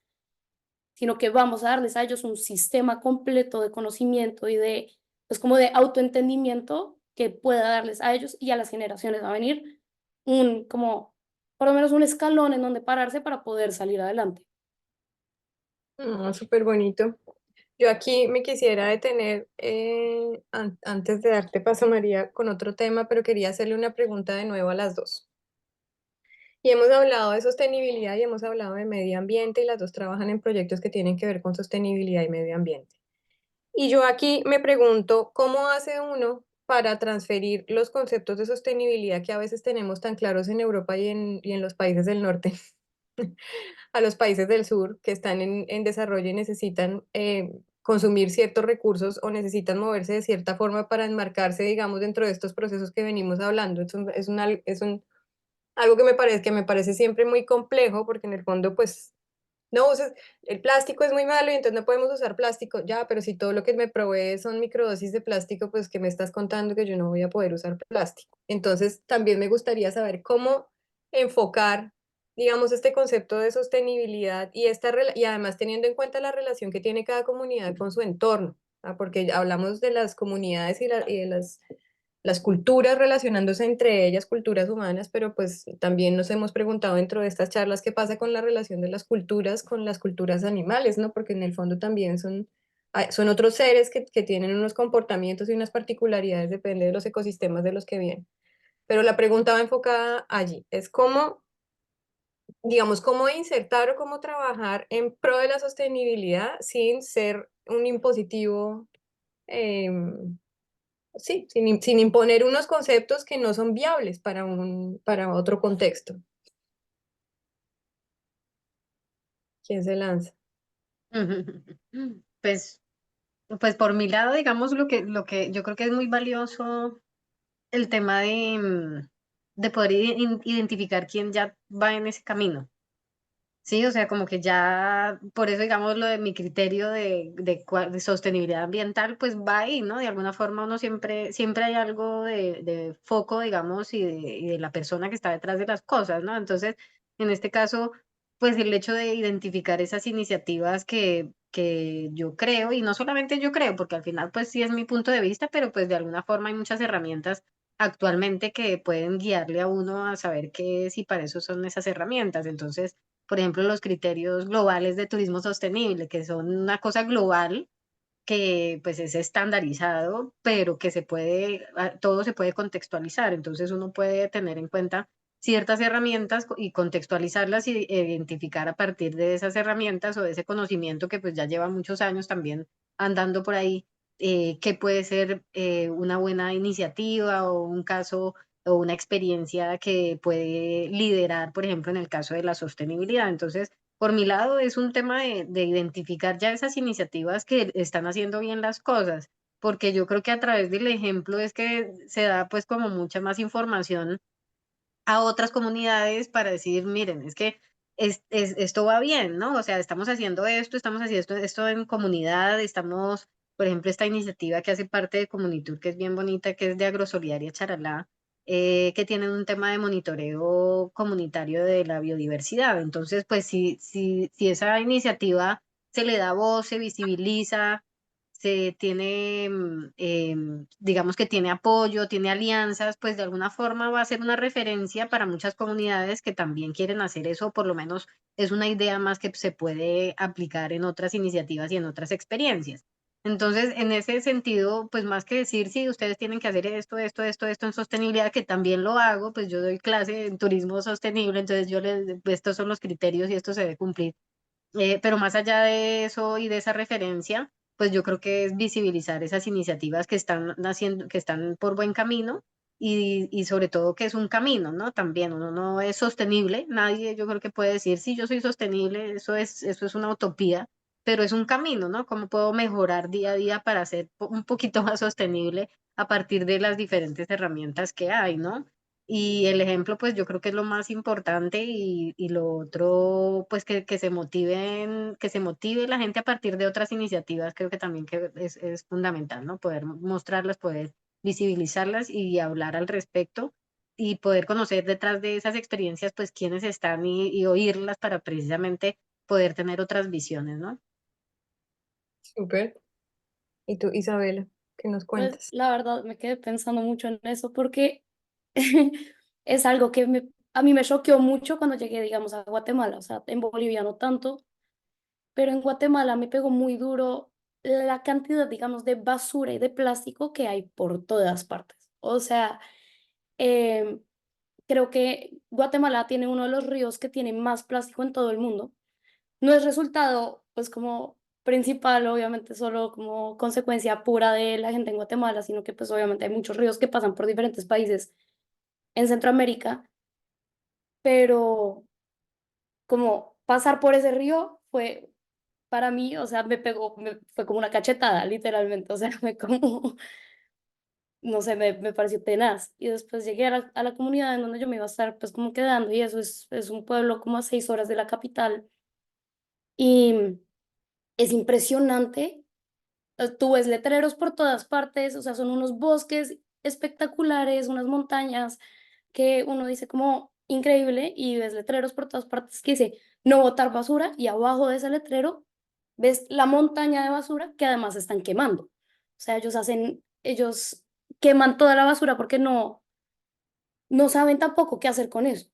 sino que vamos a darles a ellos un sistema completo de conocimiento y de, pues como de autoentendimiento que pueda darles a ellos y a las generaciones a venir un, como, por lo menos un escalón en donde pararse para poder salir adelante. Súper bonito. Yo aquí me quisiera detener antes de darte paso, María, con otro tema, pero quería hacerle una pregunta de nuevo a las dos. Y hemos hablado de sostenibilidad y hemos hablado de medio ambiente y las dos trabajan en proyectos que tienen que ver con sostenibilidad y medio ambiente. Y yo aquí me pregunto, ¿cómo hace uno para transferir los conceptos de sostenibilidad que a veces tenemos tan claros en Europa y en los países del norte a los países del sur que están en desarrollo y necesitan consumir ciertos recursos o necesitan moverse de cierta forma para enmarcarse, digamos, dentro de estos procesos que venimos hablando? Algo que me parece siempre muy complejo porque en el fondo, pues, no uses, el plástico es muy malo y entonces no podemos usar plástico, ya, pero si todo lo que me provee son microdosis de plástico, pues que me estás contando que yo no voy a poder usar plástico. Entonces, también me gustaría saber cómo enfocar, digamos, este concepto de sostenibilidad y además teniendo en cuenta la relación que tiene cada comunidad con su entorno, ¿ah? Porque hablamos de las comunidades y de las culturas relacionándose entre ellas, culturas humanas, pero pues también nos hemos preguntado dentro de estas charlas qué pasa con la relación de las culturas con las culturas animales, ¿no? Porque en el fondo también son otros seres que tienen unos comportamientos y unas particularidades, depende de los ecosistemas de los que vienen. Pero la pregunta va enfocada allí, es cómo, digamos, cómo insertar o cómo trabajar en pro de la sostenibilidad sin ser un impositivo. em, Sí, sin imponer unos conceptos que no son viables para otro contexto. ¿Quién se lanza? Pues, pues por mi lado, digamos, lo que yo creo que es muy valioso el tema de poder identificar quién ya va en ese camino, Sí, o sea, como que ya, por eso digamos lo de mi criterio de sostenibilidad ambiental, pues va ahí, ¿no? De alguna forma uno siempre hay algo de foco, digamos, y de la persona que está detrás de las cosas, ¿no? Entonces, en este caso, pues el hecho de identificar esas iniciativas que yo creo, y no solamente yo creo, porque al final, pues sí es mi punto de vista, pero pues de alguna forma hay muchas herramientas actualmente que pueden guiarle a uno a saber qué es y para eso son esas herramientas. Entonces, por ejemplo, los criterios globales de turismo sostenible, que son una cosa global que pues es estandarizado, pero que todo se puede contextualizar. Entonces uno puede tener en cuenta ciertas herramientas y contextualizarlas y identificar a partir de esas herramientas o de ese conocimiento que pues ya lleva muchos años también andando por ahí, qué puede ser una buena iniciativa o un caso o una experiencia que puede liderar, por ejemplo, en el caso de la sostenibilidad. Entonces, por mi lado, es un tema de identificar ya esas iniciativas que están haciendo bien las cosas, porque yo creo que a través del ejemplo es que se da pues como mucha más información a otras comunidades para decir, miren, es que esto va bien, ¿no? O sea, estamos haciendo estamos haciendo esto en comunidad, estamos, por ejemplo, esta iniciativa que hace parte de Comunitur, que es bien bonita, que es de Agrosolidaria Charalá, que tienen un tema de monitoreo comunitario de la biodiversidad. Entonces, pues si esa iniciativa se le da voz, se visibiliza, se tiene, digamos que tiene apoyo, tiene alianzas, pues de alguna forma va a ser una referencia para muchas comunidades que también quieren hacer eso, por lo menos es una idea más que se puede aplicar en otras iniciativas y en otras experiencias. Entonces, en ese sentido, pues más que decir, sí, ustedes tienen que hacer esto en sostenibilidad, que también lo hago, pues yo doy clase en turismo sostenible, entonces estos son los criterios y esto se debe cumplir, pero más allá de eso y de esa referencia, pues yo creo que es visibilizar esas iniciativas que están haciendo, que están por buen camino y sobre todo que es un camino, ¿no? También uno no es sostenible, nadie yo creo que puede decir, sí, yo soy sostenible, eso es una utopía, pero es un camino, ¿no? ¿Cómo puedo mejorar día a día para ser un poquito más sostenible a partir de las diferentes herramientas que hay, ¿no? Y el ejemplo, pues yo creo que es lo más importante y lo otro, pues que se motive la gente a partir de otras iniciativas, creo que también que es fundamental, ¿no? Poder mostrarlas, poder visibilizarlas y hablar al respecto y poder conocer detrás de esas experiencias, pues quiénes están y oírlas para precisamente poder tener otras visiones, ¿no? Súper. ¿Y tú, Isabela, qué nos Pues cuentas? la verdad me quedé pensando mucho en eso porque es algo que a mí me choqueó mucho cuando llegué, digamos, a Guatemala. O sea, en Bolivia no tanto, pero en Guatemala me pegó muy duro la cantidad, digamos, de basura y de plástico que hay por todas partes. O sea, em, creo que Guatemala tiene uno de los ríos que tiene más plástico en todo el mundo. No es resultado, pues, como principal, obviamente, solo como consecuencia pura de la gente en Guatemala, sino que, pues, obviamente hay muchos ríos que pasan por diferentes países en Centroamérica, pero como pasar por ese río fue para mí, o sea, fue como una cachetada, literalmente, o sea, fue como, no sé, me pareció tenaz. Y después llegué a la comunidad en donde yo me iba a estar, pues, como quedando, y eso es un pueblo como a 6 horas de la capital, y es impresionante. Tú ves letreros por todas partes, o sea, son unos bosques espectaculares, unas montañas que uno dice como increíble y ves letreros por todas partes que dice no botar basura y abajo de ese letrero ves la montaña de basura que además están quemando. O sea, ellos queman toda la basura porque no saben tampoco qué hacer con eso.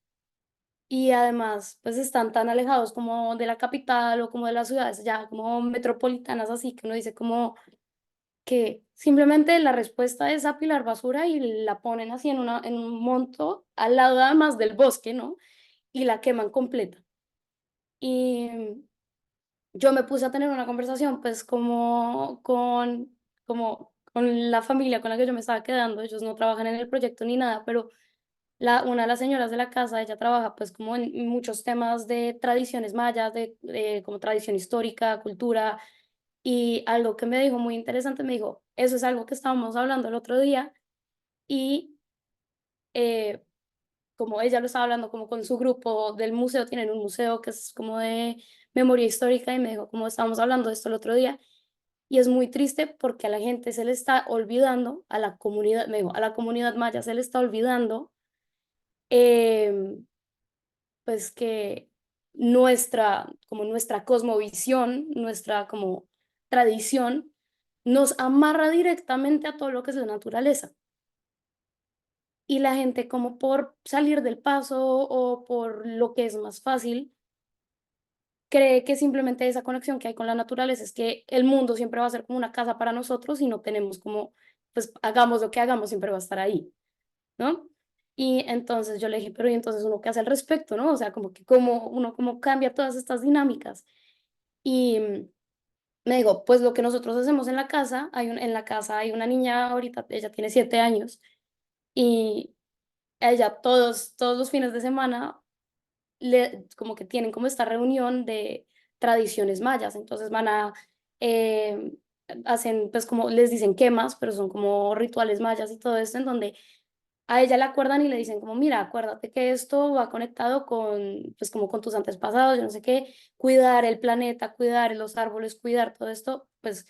Y además, pues están tan alejados como de la capital o como de las ciudades ya como metropolitanas, así que uno dice como que simplemente la respuesta es apilar basura y la ponen así en un monto al lado además del bosque, ¿no? Y la queman completa. Y yo me puse a tener una conversación pues como con la familia con la que yo me estaba quedando. Ellos no trabajan en el proyecto ni nada, pero una de las señoras de la casa, ella trabaja pues como en muchos temas de tradiciones mayas, de como tradición histórica, cultura, y algo que me dijo muy interesante, me dijo, eso es algo que estábamos hablando el otro día y como ella lo estaba hablando como con su grupo del museo, tienen un museo que es como de memoria histórica y me dijo, como estábamos hablando de esto el otro día, y es muy triste porque a la gente se le está olvidando, a la comunidad, me dijo, a la comunidad maya se le está olvidando, em, pues que como nuestra cosmovisión, nuestra como tradición, nos amarra directamente a todo lo que es la naturaleza. Y la gente como por salir del paso o por lo que es más fácil, cree que simplemente esa conexión que hay con la naturaleza es que el mundo siempre va a ser como una casa para nosotros y no tenemos como, pues hagamos lo que hagamos, siempre va a estar ahí, ¿no? Y entonces yo le dije, pero ¿y entonces uno qué hace al respecto, no? O sea, como que cómo uno cómo cambia todas estas dinámicas. Y me dijo, pues lo que nosotros hacemos en la casa, en la casa hay una niña ahorita, ella tiene 7 años y ella todos los fines de semana como que tienen como esta reunión de tradiciones mayas, entonces van eh, hacen pues como les dicen quemas, pero son como rituales mayas y todo esto en donde a ella la acuerdan y le dicen como, mira, acuérdate que esto va conectado con, pues como con tus antepasados, yo no sé qué, cuidar el planeta, cuidar los árboles, cuidar todo esto, pues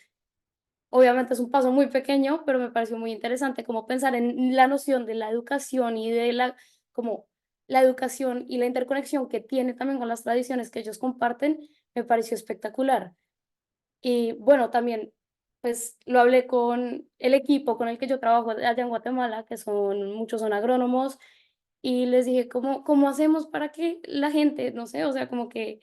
obviamente es un paso muy pequeño, pero me pareció muy interesante como pensar en la noción de la educación y de como la educación y la interconexión que tiene también con las tradiciones que ellos comparten, me pareció espectacular. Y bueno, también pues lo hablé con el equipo con el que yo trabajo allá en Guatemala, que muchos son agrónomos, y les dije, ¿cómo hacemos para que la gente, no sé, o sea, como que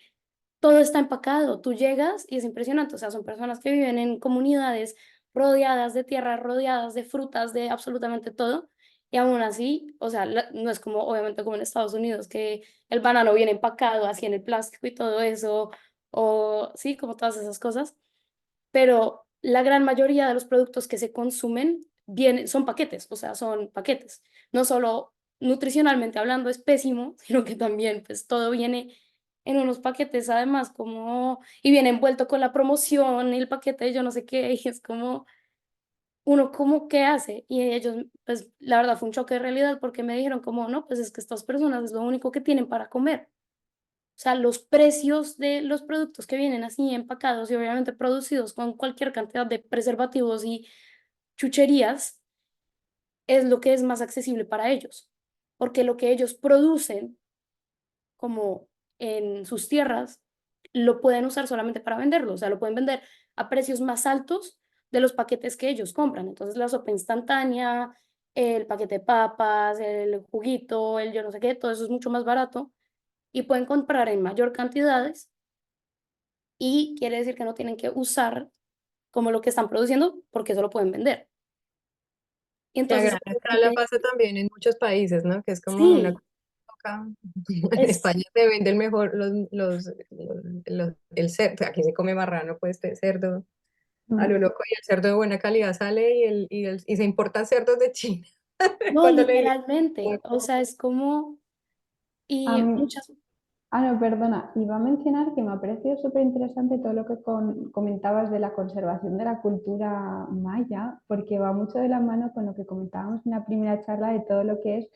todo está empacado. Tú llegas y es impresionante. O sea, son personas que viven en comunidades rodeadas de tierra, rodeadas de frutas, de absolutamente todo. Y aún así, o sea, no es como, obviamente, como en Estados Unidos, que el banano viene empacado así en el plástico y todo eso, o sí, como todas esas cosas. Pero la gran mayoría de los productos que se consumen son paquetes, o sea, son paquetes. No solo nutricionalmente hablando es pésimo, sino que también pues todo viene en unos paquetes además como, y viene envuelto con la promoción, el paquete de yo no sé qué, y es como, uno como, ¿qué hace? Y ellos, pues la verdad fue un choque de realidad porque me dijeron como, no, pues es que estas personas es lo único que tienen para comer. O sea, los precios de los productos que vienen así empacados y obviamente producidos con cualquier cantidad de preservativos y chucherías es lo que es más accesible para ellos, porque lo que ellos producen como en sus tierras lo pueden usar solamente para venderlo, o sea, lo pueden vender a precios más altos de los paquetes que ellos compran. Entonces, la sopa instantánea, el paquete de papas, el juguito, el yo no sé qué, todo eso es mucho más barato y pueden comprar en mayor cantidades y quiere decir que no tienen que usar como lo que están produciendo porque eso lo pueden vender. Y Que a entonces, gran escala obviamente, pasa también en muchos países, ¿no? Que es como una sí, cosa. En es, España se vende el mejor el cerdo, aquí se come marrano, pues de cerdo a lo Mm. loco y el cerdo de buena calidad sale y se importan cerdos de China. no, Cuando le digo, literalmente, o sea, es como, A y mí, muchas, no, perdona, iba a mencionar que me ha parecido súper interesante todo lo que comentabas de la conservación de la cultura maya, porque va mucho de la mano con lo que comentábamos en la primera charla de todo lo que es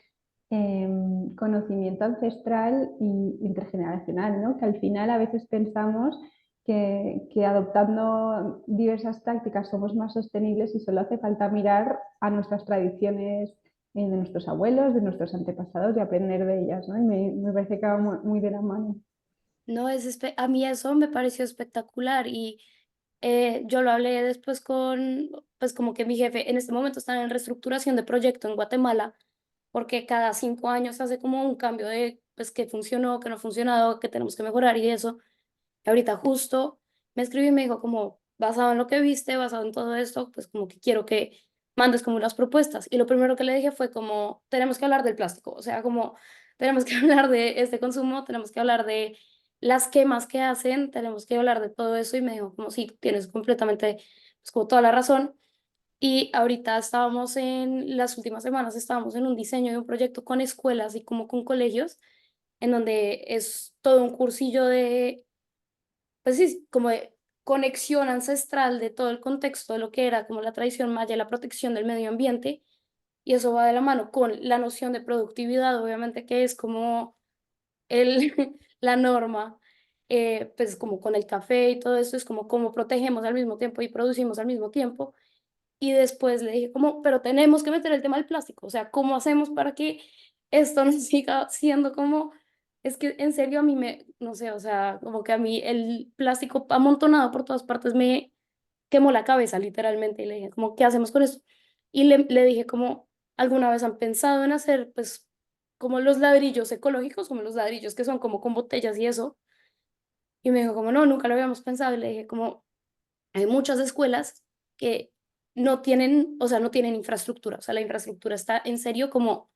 conocimiento ancestral y intergeneracional, ¿no? Que al final a veces pensamos que adoptando diversas tácticas somos más sostenibles y solo hace falta mirar a nuestras tradiciones de nuestros abuelos, de nuestros antepasados y aprender de ellas, ¿no? Y me parece que va muy de la mano. no a mí eso me pareció espectacular y yo lo hablé después pues como que mi jefe en este momento está en reestructuración de proyecto en Guatemala, porque cada 5 años hace como un cambio de, pues, qué funcionó, qué no ha funcionado, qué tenemos que mejorar y eso. Y ahorita justo me escribió y me dijo como, basado en lo que viste, basado en todo esto, pues como que quiero que mandes como las propuestas. Y lo primero que le dije fue como, tenemos que hablar del plástico, o sea, como tenemos que hablar de este consumo, tenemos que hablar de las quemas que hacen, tenemos que hablar de todo eso. Y me dijo como, sí, tienes completamente, pues como toda la razón. Y ahorita las últimas semanas estábamos en un diseño de un proyecto con escuelas y como con colegios, en donde es todo un cursillo de pues sí, como de conexión ancestral de todo el contexto de lo que era como la tradición maya y la protección del medio ambiente, y eso va de la mano con la noción de productividad, obviamente, que es como el, la norma, pues como con el café y todo eso, es como cómo protegemos al mismo tiempo y producimos al mismo tiempo. Y después le dije como, pero tenemos que meter el tema del plástico, o sea, ¿cómo hacemos para que esto no siga siendo como, es que en serio a mí me, no sé, o sea, como que a mí el plástico amontonado por todas partes me quemó la cabeza literalmente y le dije como, ¿qué hacemos con esto? Y le dije como, ¿alguna vez han pensado en hacer pues como los ladrillos ecológicos, como los ladrillos que son como con botellas y eso? Y me dijo como, no, nunca lo habíamos pensado y le dije como, hay muchas escuelas que no tienen, o sea, no tienen infraestructura, o sea, la infraestructura está en serio como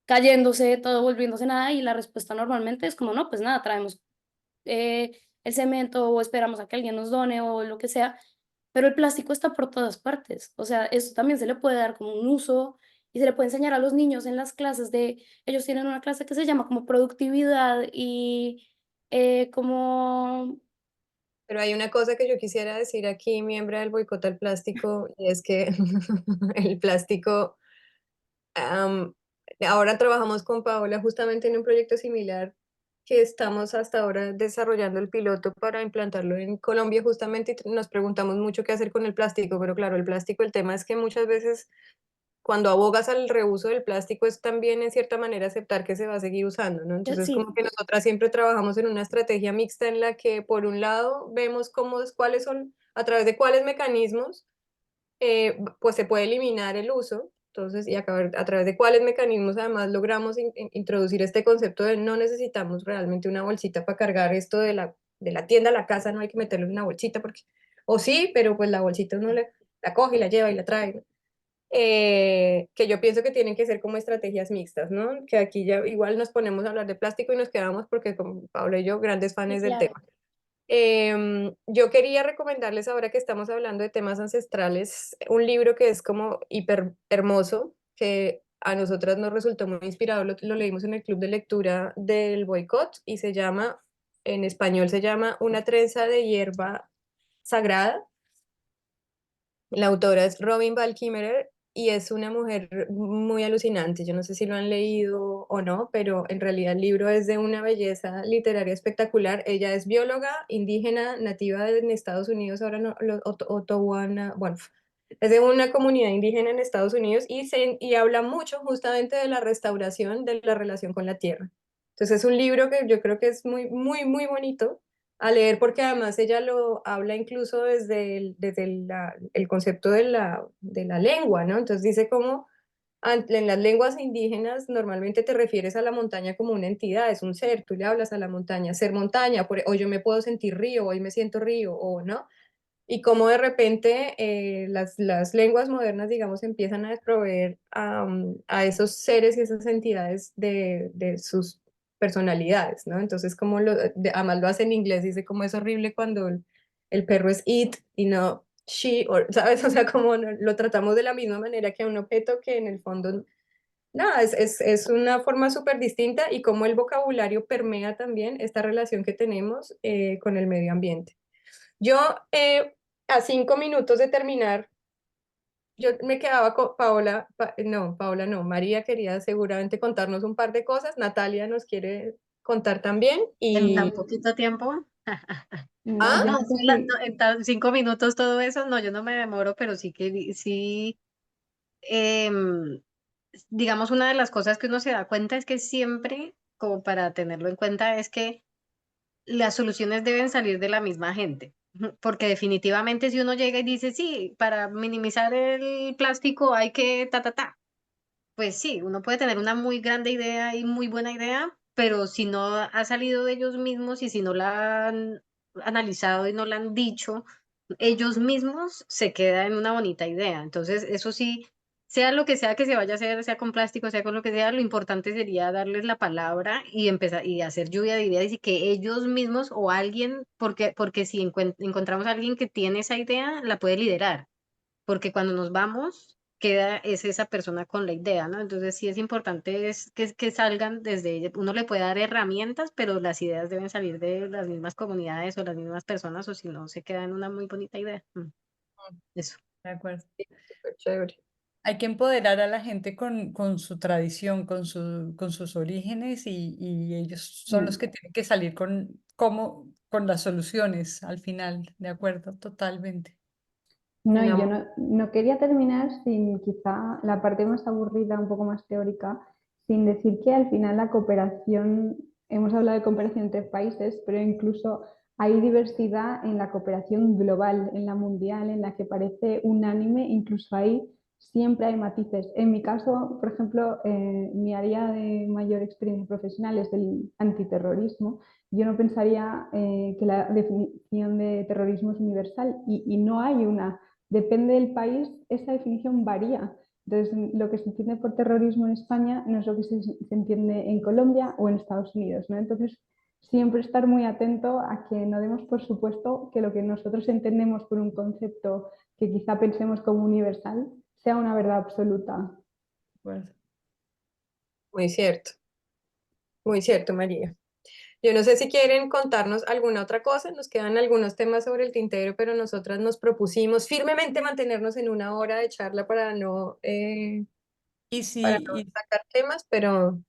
cayéndose, todo volviéndose nada y la respuesta normalmente es como, no, pues nada, traemos el cemento o esperamos a que alguien nos done o lo que sea, pero el plástico está por todas partes, o sea, eso también se le puede dar como un uso y se le puede enseñar a los niños en las clases de, ellos tienen una clase que se llama como productividad y como, Pero hay una cosa que yo quisiera decir aquí, miembro del boicot al plástico, y es que el plástico, am, ahora trabajamos con Paola justamente en un proyecto similar que estamos hasta ahora desarrollando el piloto para implantarlo en Colombia justamente y nos preguntamos mucho qué hacer con el plástico, pero claro, el plástico, el tema es que muchas veces cuando abogas al reuso del plástico es también en cierta manera aceptar que se va a seguir usando, ¿no? Entonces sí, como que nosotras siempre trabajamos en una estrategia mixta en la que por un lado vemos cuáles son, a través de cuáles mecanismos pues se puede eliminar el uso, entonces y a través de cuáles mecanismos además logramos introducir este concepto de no necesitamos realmente una bolsita para cargar esto de la tienda a la casa, no hay que meterlo en una bolsita porque, o sí, pero pues la bolsita uno la coge y la lleva y la trae, ¿no? Que yo pienso que tienen que ser como estrategias mixtas, ¿no? Que aquí ya igual nos ponemos a hablar de plástico y nos quedamos porque como Pablo y yo, grandes sí, fans del claro. tema. Yo quería recomendarles ahora que estamos hablando de temas ancestrales, un libro que es como hiper hermoso, que a nosotras nos resultó muy inspirador, lo leímos en el club de lectura del boicot y se llama, en español se llama Una trenza de hierba sagrada. La autora es Robin Wall Kimmerer y es una mujer muy alucinante. Yo no sé si lo han leído o no, pero en realidad el libro es de una belleza literaria espectacular. Ella es bióloga indígena nativa en Estados Unidos, ahora no, Ottawa, bueno, es de una comunidad indígena en Estados Unidos y habla mucho justamente de la restauración de la relación con la tierra. Entonces es un libro que yo creo que es muy, muy, muy bonito a leer porque además ella lo habla incluso el concepto de la lengua, ¿no? Entonces dice como en las lenguas indígenas normalmente te refieres a la montaña como una entidad, es un ser, tú le hablas a la montaña, ser montaña, o yo me puedo sentir río, hoy me siento río, o no. Y cómo de repente las lenguas modernas, digamos, empiezan a proveer a esos seres y esas entidades de sus personalidades, ¿no? Entonces, como además lo hace en inglés, dice como es horrible cuando el perro es it y no she, ¿sabes? O sea, como lo tratamos de la misma manera que a un objeto que en el fondo, nada, es una forma súper distinta y cómo el vocabulario permea también esta relación que tenemos con el medio ambiente. Yo, a 5 minutos de terminar, yo me quedaba con Paola, no, Paola no, María quería seguramente contarnos un par de cosas, Natalia nos quiere contar también En tan y, poquito tiempo. No, ah, yo No, no sé sí, si, no, en 5 minutos todo eso, no, yo no me demoro, pero sí que sí, em, digamos, una de las cosas que uno se da cuenta es que siempre, como para tenerlo en cuenta, es que las soluciones deben salir de la misma gente. Ujú, porque definitivamente si uno llega y dice, sí, para minimizar el plástico hay que ta. Pues sí, uno puede tener una muy grande idea y muy buena idea, pero si no ha salido de ellos mismos y si no la han analizado y no la han dicho, ellos mismos se queda en una bonita idea. Entonces, eso sí, sea lo que sea que se vaya a hacer, sea con plástico, sea con lo que sea, lo importante sería darles la palabra y empezar y hacer lluvia de ideas y que ellos mismos o alguien, porque si encontramos a alguien que tiene esa idea, la puede liderar porque cuando nos vamos, queda es esa persona con la idea, ¿no? Entonces sí es importante es que salgan desde, uno le puede dar herramientas, pero las ideas deben salir de las mismas comunidades o las mismas personas, o si no, se queda en una muy bonita idea. Eso. De acuerdo. sí, súper chévere. Hay que empoderar a la gente con su tradición, con sus orígenes y ellos son los Mm. que tienen que salir con las soluciones al final, ¿de acuerdo? Totalmente. No, y yo Una- no quería terminar sin quizá la parte más aburrida, un poco más teórica, sin decir que al final la cooperación, hemos hablado de cooperación entre países, pero incluso hay diversidad en la cooperación global, en la mundial, en la que parece unánime, incluso ahí siempre hay matices. En mi caso, por ejemplo, mi área de mayor experiencia profesional es el antiterrorismo. Yo no pensaría que la definición de terrorismo es universal y no hay una. Depende del país, esa definición varía. Entonces, lo que se entiende por terrorismo en España no es lo que se entiende en Colombia o en Estados Unidos, ¿no? Entonces, siempre estar muy atento a que no demos por supuesto que lo que nosotros entendemos por un concepto que quizá pensemos como universal sea una verdad absoluta. Bueno, muy cierto, María. Yo no sé si quieren contarnos alguna otra cosa, nos quedan algunos temas sobre el tintero, pero nosotras nos propusimos firmemente mantenernos en una hora de charla y para sí, no sacar temas, pero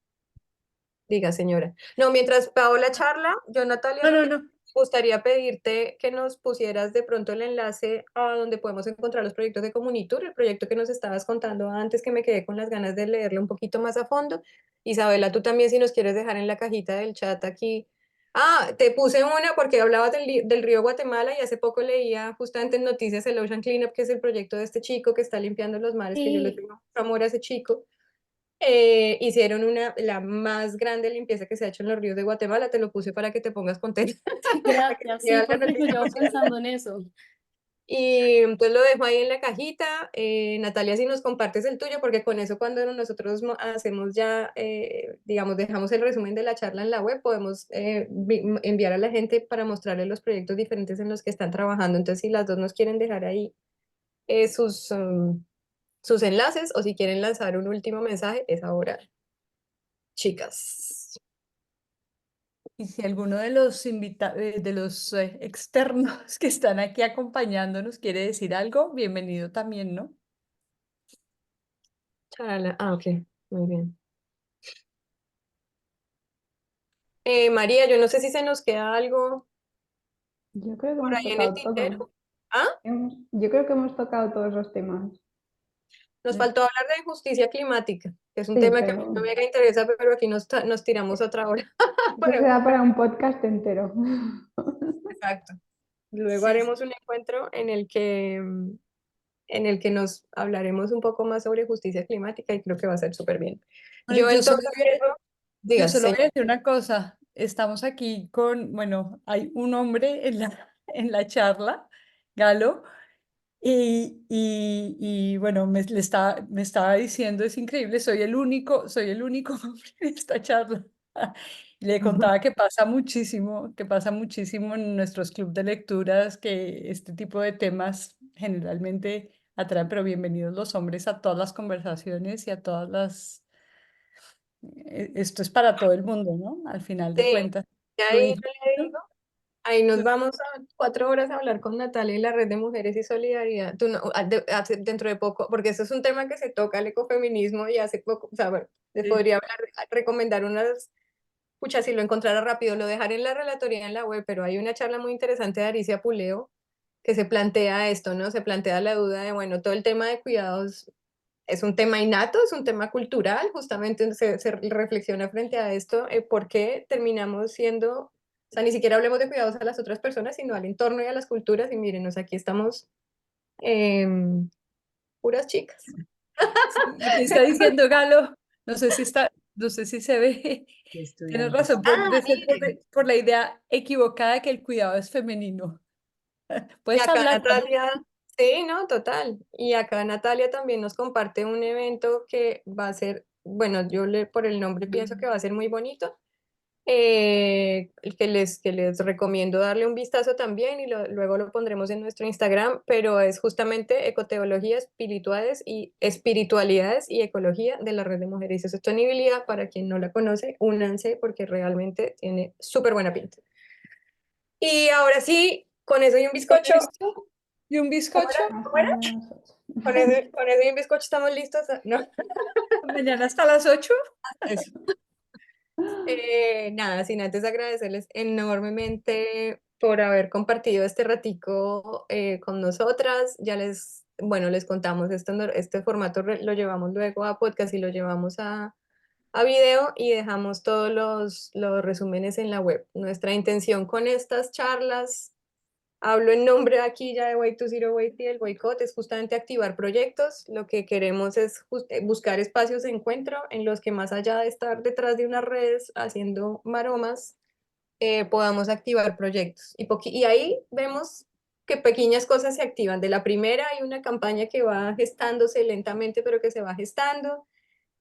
diga, señora. No, mientras Paola charla, yo, Natalia, no, lo no, que no. me gustaría pedirte que nos pusieras de pronto el enlace a donde podemos encontrar los proyectos de Comunitur, el proyecto que nos estabas contando antes, que me quedé con las ganas de leerlo un poquito más a fondo. Isabela, tú también, si nos quieres dejar en la cajita del chat aquí. Ah, te puse una porque hablabas del río Guatemala y hace poco leía justamente en noticias el Ocean Cleanup, que es el proyecto de este chico que está limpiando los mares, que yo le Sí, tengo mucho amor a ese chico. Hicieron la más grande limpieza que se ha hecho en los ríos de Guatemala. Te lo puse para que te pongas contenta. para que gracias, te sí, lea la porque yo noticia llevo emocionante. pensando en eso. Y entonces lo dejo ahí en la cajita. Natalia, si nos compartes el tuyo, porque con eso cuando nosotros hacemos ya, digamos, dejamos el resumen de la charla en la web, podemos enviar a la gente para mostrarles los proyectos diferentes en los que están trabajando. Entonces, si las dos nos quieren dejar ahí sus enlaces o si quieren lanzar un último mensaje, es ahora, chicas. Y si alguno de los de los externos que están aquí acompañándonos quiere decir algo, bienvenido también, ¿no? Charala. Ah, ok, muy bien. María, yo no sé si se nos queda algo Yo creo que por hemos ahí en el tocado todo. tintero. Ah, Yo creo que hemos tocado todos los temas. nos Mm. faltó hablar de justicia climática, que es un Sí, tema que a mí no pero me interesa, pero aquí nos tiramos otra hora. eso se Pero, da para un podcast entero. exacto. Luego Sí, haremos un encuentro en el que nos hablaremos un poco más sobre justicia climática y creo que va a ser súper bien. bueno, Yo entonces, yo digas, solo voy señor. a decir una cosa. Estamos aquí con, bueno, hay un hombre en en la charla, Galo, y bueno, me estaba diciendo, es increíble, soy el único hombre en esta charla. Y le contaba que pasa muchísimo en nuestros clubes de lecturas, que este tipo de temas generalmente atraen, pero bienvenidos los hombres a todas las conversaciones y a todas esto es para todo el mundo, ¿no? Al final de Sí, cuentas. y Lo ahí yo le difícil, digo. Ahí nos lo- vamos a 4 horas a hablar con Natalia y la Red de Mujeres y Solidaridad. Tú dentro de poco, porque eso es un tema que se toca el ecofeminismo y hace poco, o sea, bueno, les sí. podría recomendar unas, pucha, si lo encontrara rápido, lo dejaré en la relatoría en la web, pero hay una charla muy interesante de Aricia Puleo que se plantea esto, ¿no? Se plantea la duda de, bueno, todo el tema de cuidados es un tema innato, es un tema cultural, justamente se reflexiona frente a esto, por qué terminamos siendo, o sea, ni siquiera hablemos de cuidados a las otras personas, sino al entorno y a las culturas, y mírenos, aquí estamos em, puras chicas. Sí, aquí está diciendo Galo, no sé si está, no sé si se ve, tienes Estudiantes. razón, Ah, debe ser miren. por la idea equivocada de que el cuidado es femenino. Y Puedes acá hablar, Galo. Natalia, sí, no, total. Y acá Natalia también nos comparte un evento que va a ser, bueno, por el nombre pienso que va a ser muy bonito. Que les recomiendo darle un vistazo también y luego lo pondremos en nuestro Instagram, pero es justamente ecoteología, espiritualidades y ecología de la Red de Mujeres y Sostenibilidad. Para quien no la conoce, únanse porque realmente tiene súper buena pinta. Y ahora sí, con eso y un Con bizcocho, esto, ¿Y un bizcocho? ¿Cómo era? Hasta las 8. Con ese y un bizcocho estamos listos. ¿No? ¿Mañana hasta las 8? Eso. Nada, sin antes agradecerles enormemente por haber compartido este ratico con nosotras. Ya bueno, les contamos, este formato lo llevamos luego a podcast y lo llevamos a video y dejamos todos los resúmenes en la web. Nuestra intención con estas charlas, hablo en nombre aquí ya de Way to Zero Waste y el boicot, es justamente activar proyectos. Lo que queremos es buscar espacios de encuentro en los que más allá de estar detrás de unas redes haciendo maromas, podamos activar proyectos. Y ahí vemos que pequeñas cosas se activan. De la primera hay una campaña que va gestándose lentamente, pero que se va gestando.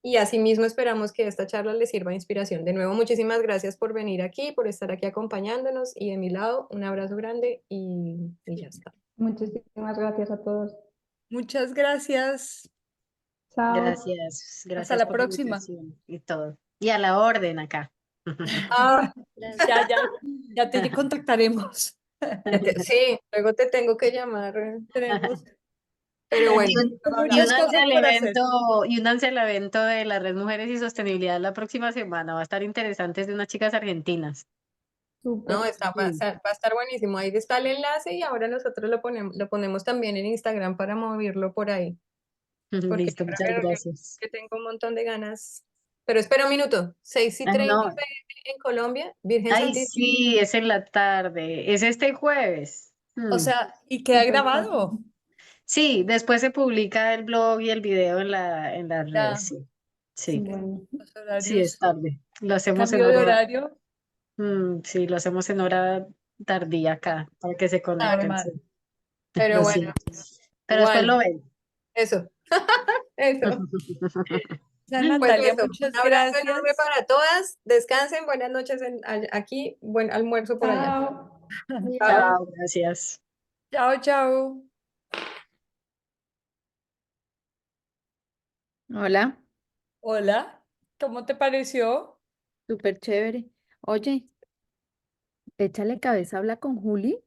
Y asimismo esperamos que esta charla les sirva de inspiración. De nuevo, muchísimas gracias por venir aquí, por estar aquí acompañándonos. Y de mi lado, un abrazo grande y ya está. Muchísimas gracias a todos. Muchas gracias. Chao. Gracias, Hasta gracias la por la próxima. invitación y todo. Y a la orden acá. Ah, Ya te contactaremos. sí, luego te tengo que llamar. Tenemos, Pero bueno, Y, un y muchas abrazo. cosas por hacer. únanse al evento de la Red Mujeres y Sostenibilidad la próxima semana. Va a estar interesante, es de unas chicas argentinas. No, Súper. Sí. va a estar buenísimo. Ahí está el enlace y ahora nosotros lo ponemos también en Instagram para moverlo por ahí. Porque Listo, yo muchas creo gracias. que tengo un montón de ganas. Pero espera un minuto, 6:30 No, en Colombia, Virgen ay, Santísima. sí, es en la tarde. Es este jueves. O Mm. sea, y queda Súper grabado. fácil. Sí, después se publica el blog y el video en las redes, Ya, sí. Sí, Bueno, los sí, es horarios, tarde. Lo hacemos en cambio de hora, horario, sí, lo hacemos en hora tardía acá, para que se conecten, sí. normal. Pero Lo bueno, siento. Pero después lo igual, ven. eso, eso. Ya, Pues Natalia, eso, un muchas abrazo enorme gracias. para todas. Descansen, buenas noches aquí, buen almuerzo por allá. chao. Chao. Chao, gracias. Chao, chao. Hola, Hola, ¿cómo te pareció? súper chévere. Oye, échale cabeza, habla con Juli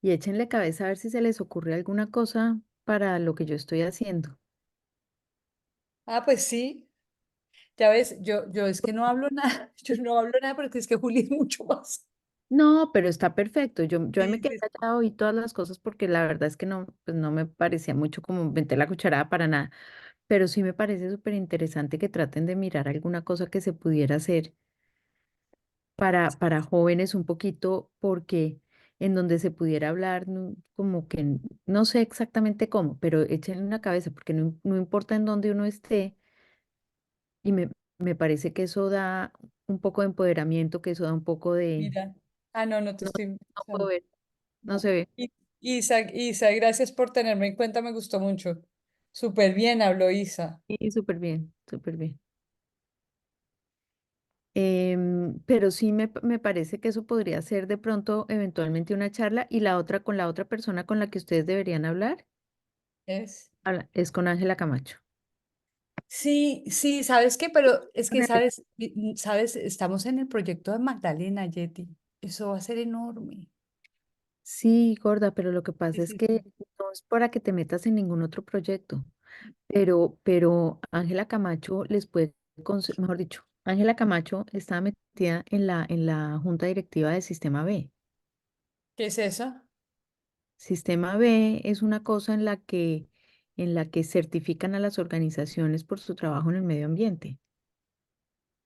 y échenle cabeza a ver si se les ocurre alguna cosa para lo que yo estoy haciendo. Ah, pues sí, ya ves, yo es que no hablo nada, yo no hablo nada porque es que Juli es mucho más. No, pero está perfecto. Yo ahí me Sí, quedé sí, callado y todas las cosas porque la verdad es que no, pues no me parecía mucho como meter la cucharada para nada. Pero sí me parece súper interesante que traten de mirar alguna cosa que se pudiera hacer para jóvenes un poquito, porque en donde se pudiera hablar, como que no sé exactamente cómo, pero échenle una cabeza, porque no importa en dónde uno esté, y me parece que eso da un poco de empoderamiento, que eso da un poco de, mira. Ah, no, no te no, estoy no puedo escuchando. ver, no No. se ve. Isa, gracias por tenerme en cuenta, me gustó mucho. Súper bien habló Isa. Sí, súper bien, súper bien. Pero sí me parece que eso podría ser de pronto eventualmente una charla y la otra con la otra persona con la que ustedes deberían hablar ¿Es? es con Ángela Camacho. Sí, sí, ¿sabes qué? Pero es que, Con ella. sabes, estamos en el proyecto de Magdalena, Yeti. Eso va a ser enorme. Sí, gorda, pero lo que Sí, pasa es sí, que sí. no es para que te metas en ningún otro proyecto, pero Ángela Camacho les puede, mejor dicho, Ángela Camacho está metida en la junta directiva de Sistema B. ¿Qué es eso? Sistema B es una cosa en la que certifican a las organizaciones por su trabajo en el medio ambiente.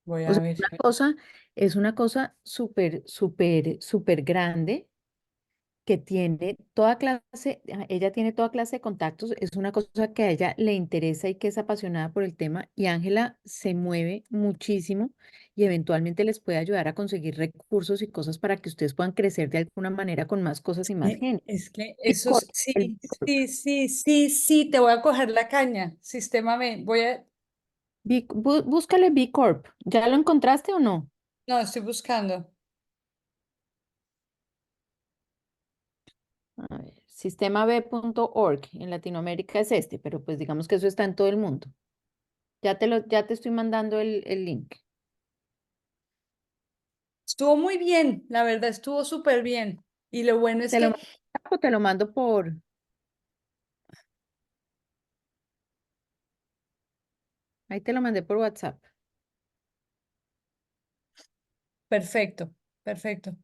Voy O a sea, ver. es una cosa súper, súper, súper grande que tiene toda clase, ella tiene toda clase de contactos, es una cosa que a ella le interesa y que es apasionada por el tema, y Ángela se mueve muchísimo y eventualmente les puede ayudar a conseguir recursos y cosas para que ustedes puedan crecer de alguna manera con más cosas y más gente. Es que B eso, Corp, sí, el B Corp. sí, te voy a coger la caña. Sistema B, Búscale B Corp. ¿Ya lo encontraste o no? no, estoy buscando. A ver, sistemab.org en Latinoamérica es este, pero pues digamos que eso está en todo el mundo. Ya te estoy mandando el link. Estuvo muy bien, la verdad, estuvo súper bien. Y lo bueno es ¿Te lo que mando o te lo mando por... Ahí te lo mandé por WhatsApp. perfecto, perfecto.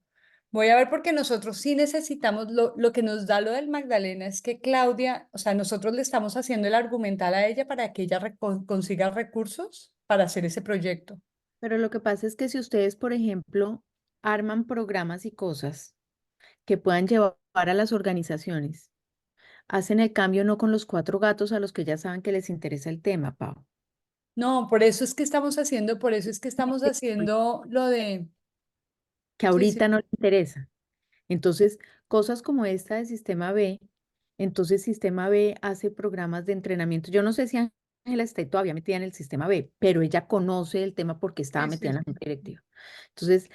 Voy a ver porque nosotros sí necesitamos, lo que nos da lo del Magdalena es que Claudia, o sea, nosotros le estamos haciendo el argumental a ella para que ella consiga recursos para hacer ese proyecto. Pero lo que pasa es que si ustedes, por ejemplo, arman programas y cosas que puedan llevar a las organizaciones, hacen el cambio no con los 4 gatos a los que ya saben que les interesa el tema, Pau. No, por eso es que estamos haciendo, por eso es que estamos haciendo lo de, Que sí, sí, ahorita no les interesa. Entonces, cosas como esta de Sistema B, entonces Sistema B hace programas de entrenamiento. Yo no sé si Ángela está todavía metida en el Sistema B, pero ella conoce el tema porque estaba sí, sí, metida en la sí. junta directiva. Entonces,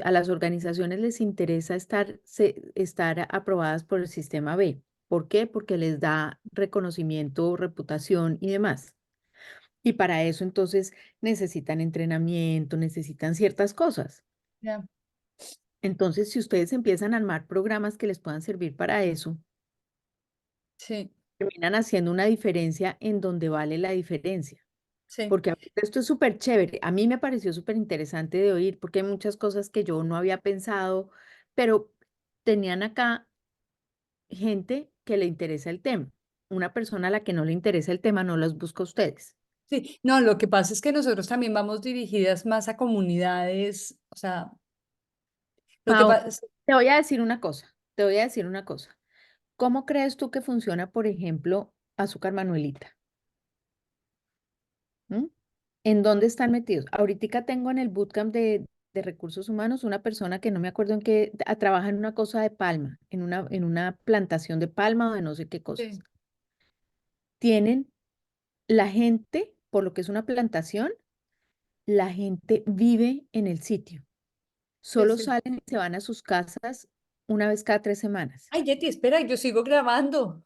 a las organizaciones les interesa estar aprobadas por el Sistema B. ¿Por qué? Porque les da reconocimiento, reputación y demás. Y para eso entonces necesitan entrenamiento, necesitan ciertas cosas. Ya, Entonces, si ustedes empiezan a armar programas que les puedan servir para eso, sí, terminan haciendo una diferencia en donde vale la diferencia. sí. Porque ahorita esto es súper chévere. A mí me pareció súper interesante de oír porque hay muchas cosas que yo no había pensado, pero tenían acá gente que le interesa el tema. Una persona a la que no le interesa el tema no los busca a ustedes. Sí, no, lo que pasa es que nosotros también vamos dirigidas más a comunidades, o sea, lo que Pau, pasa, te voy a decir una cosa, te voy a decir una cosa. ¿Cómo crees tú que funciona, por ejemplo, Azúcar Manuelita? ¿Mm? ¿En dónde están metidos? Ahorita tengo en el bootcamp de recursos humanos una persona que no me acuerdo en qué, trabaja en una cosa de palma, en una plantación de palma o de no sé qué cosas. sí, Tienen la gente, por lo que es una plantación, la gente vive en el sitio. sí, Solo sí. salen y se van a sus casas una vez cada 3 semanas. Ay, Yeti, espera, yo sigo grabando.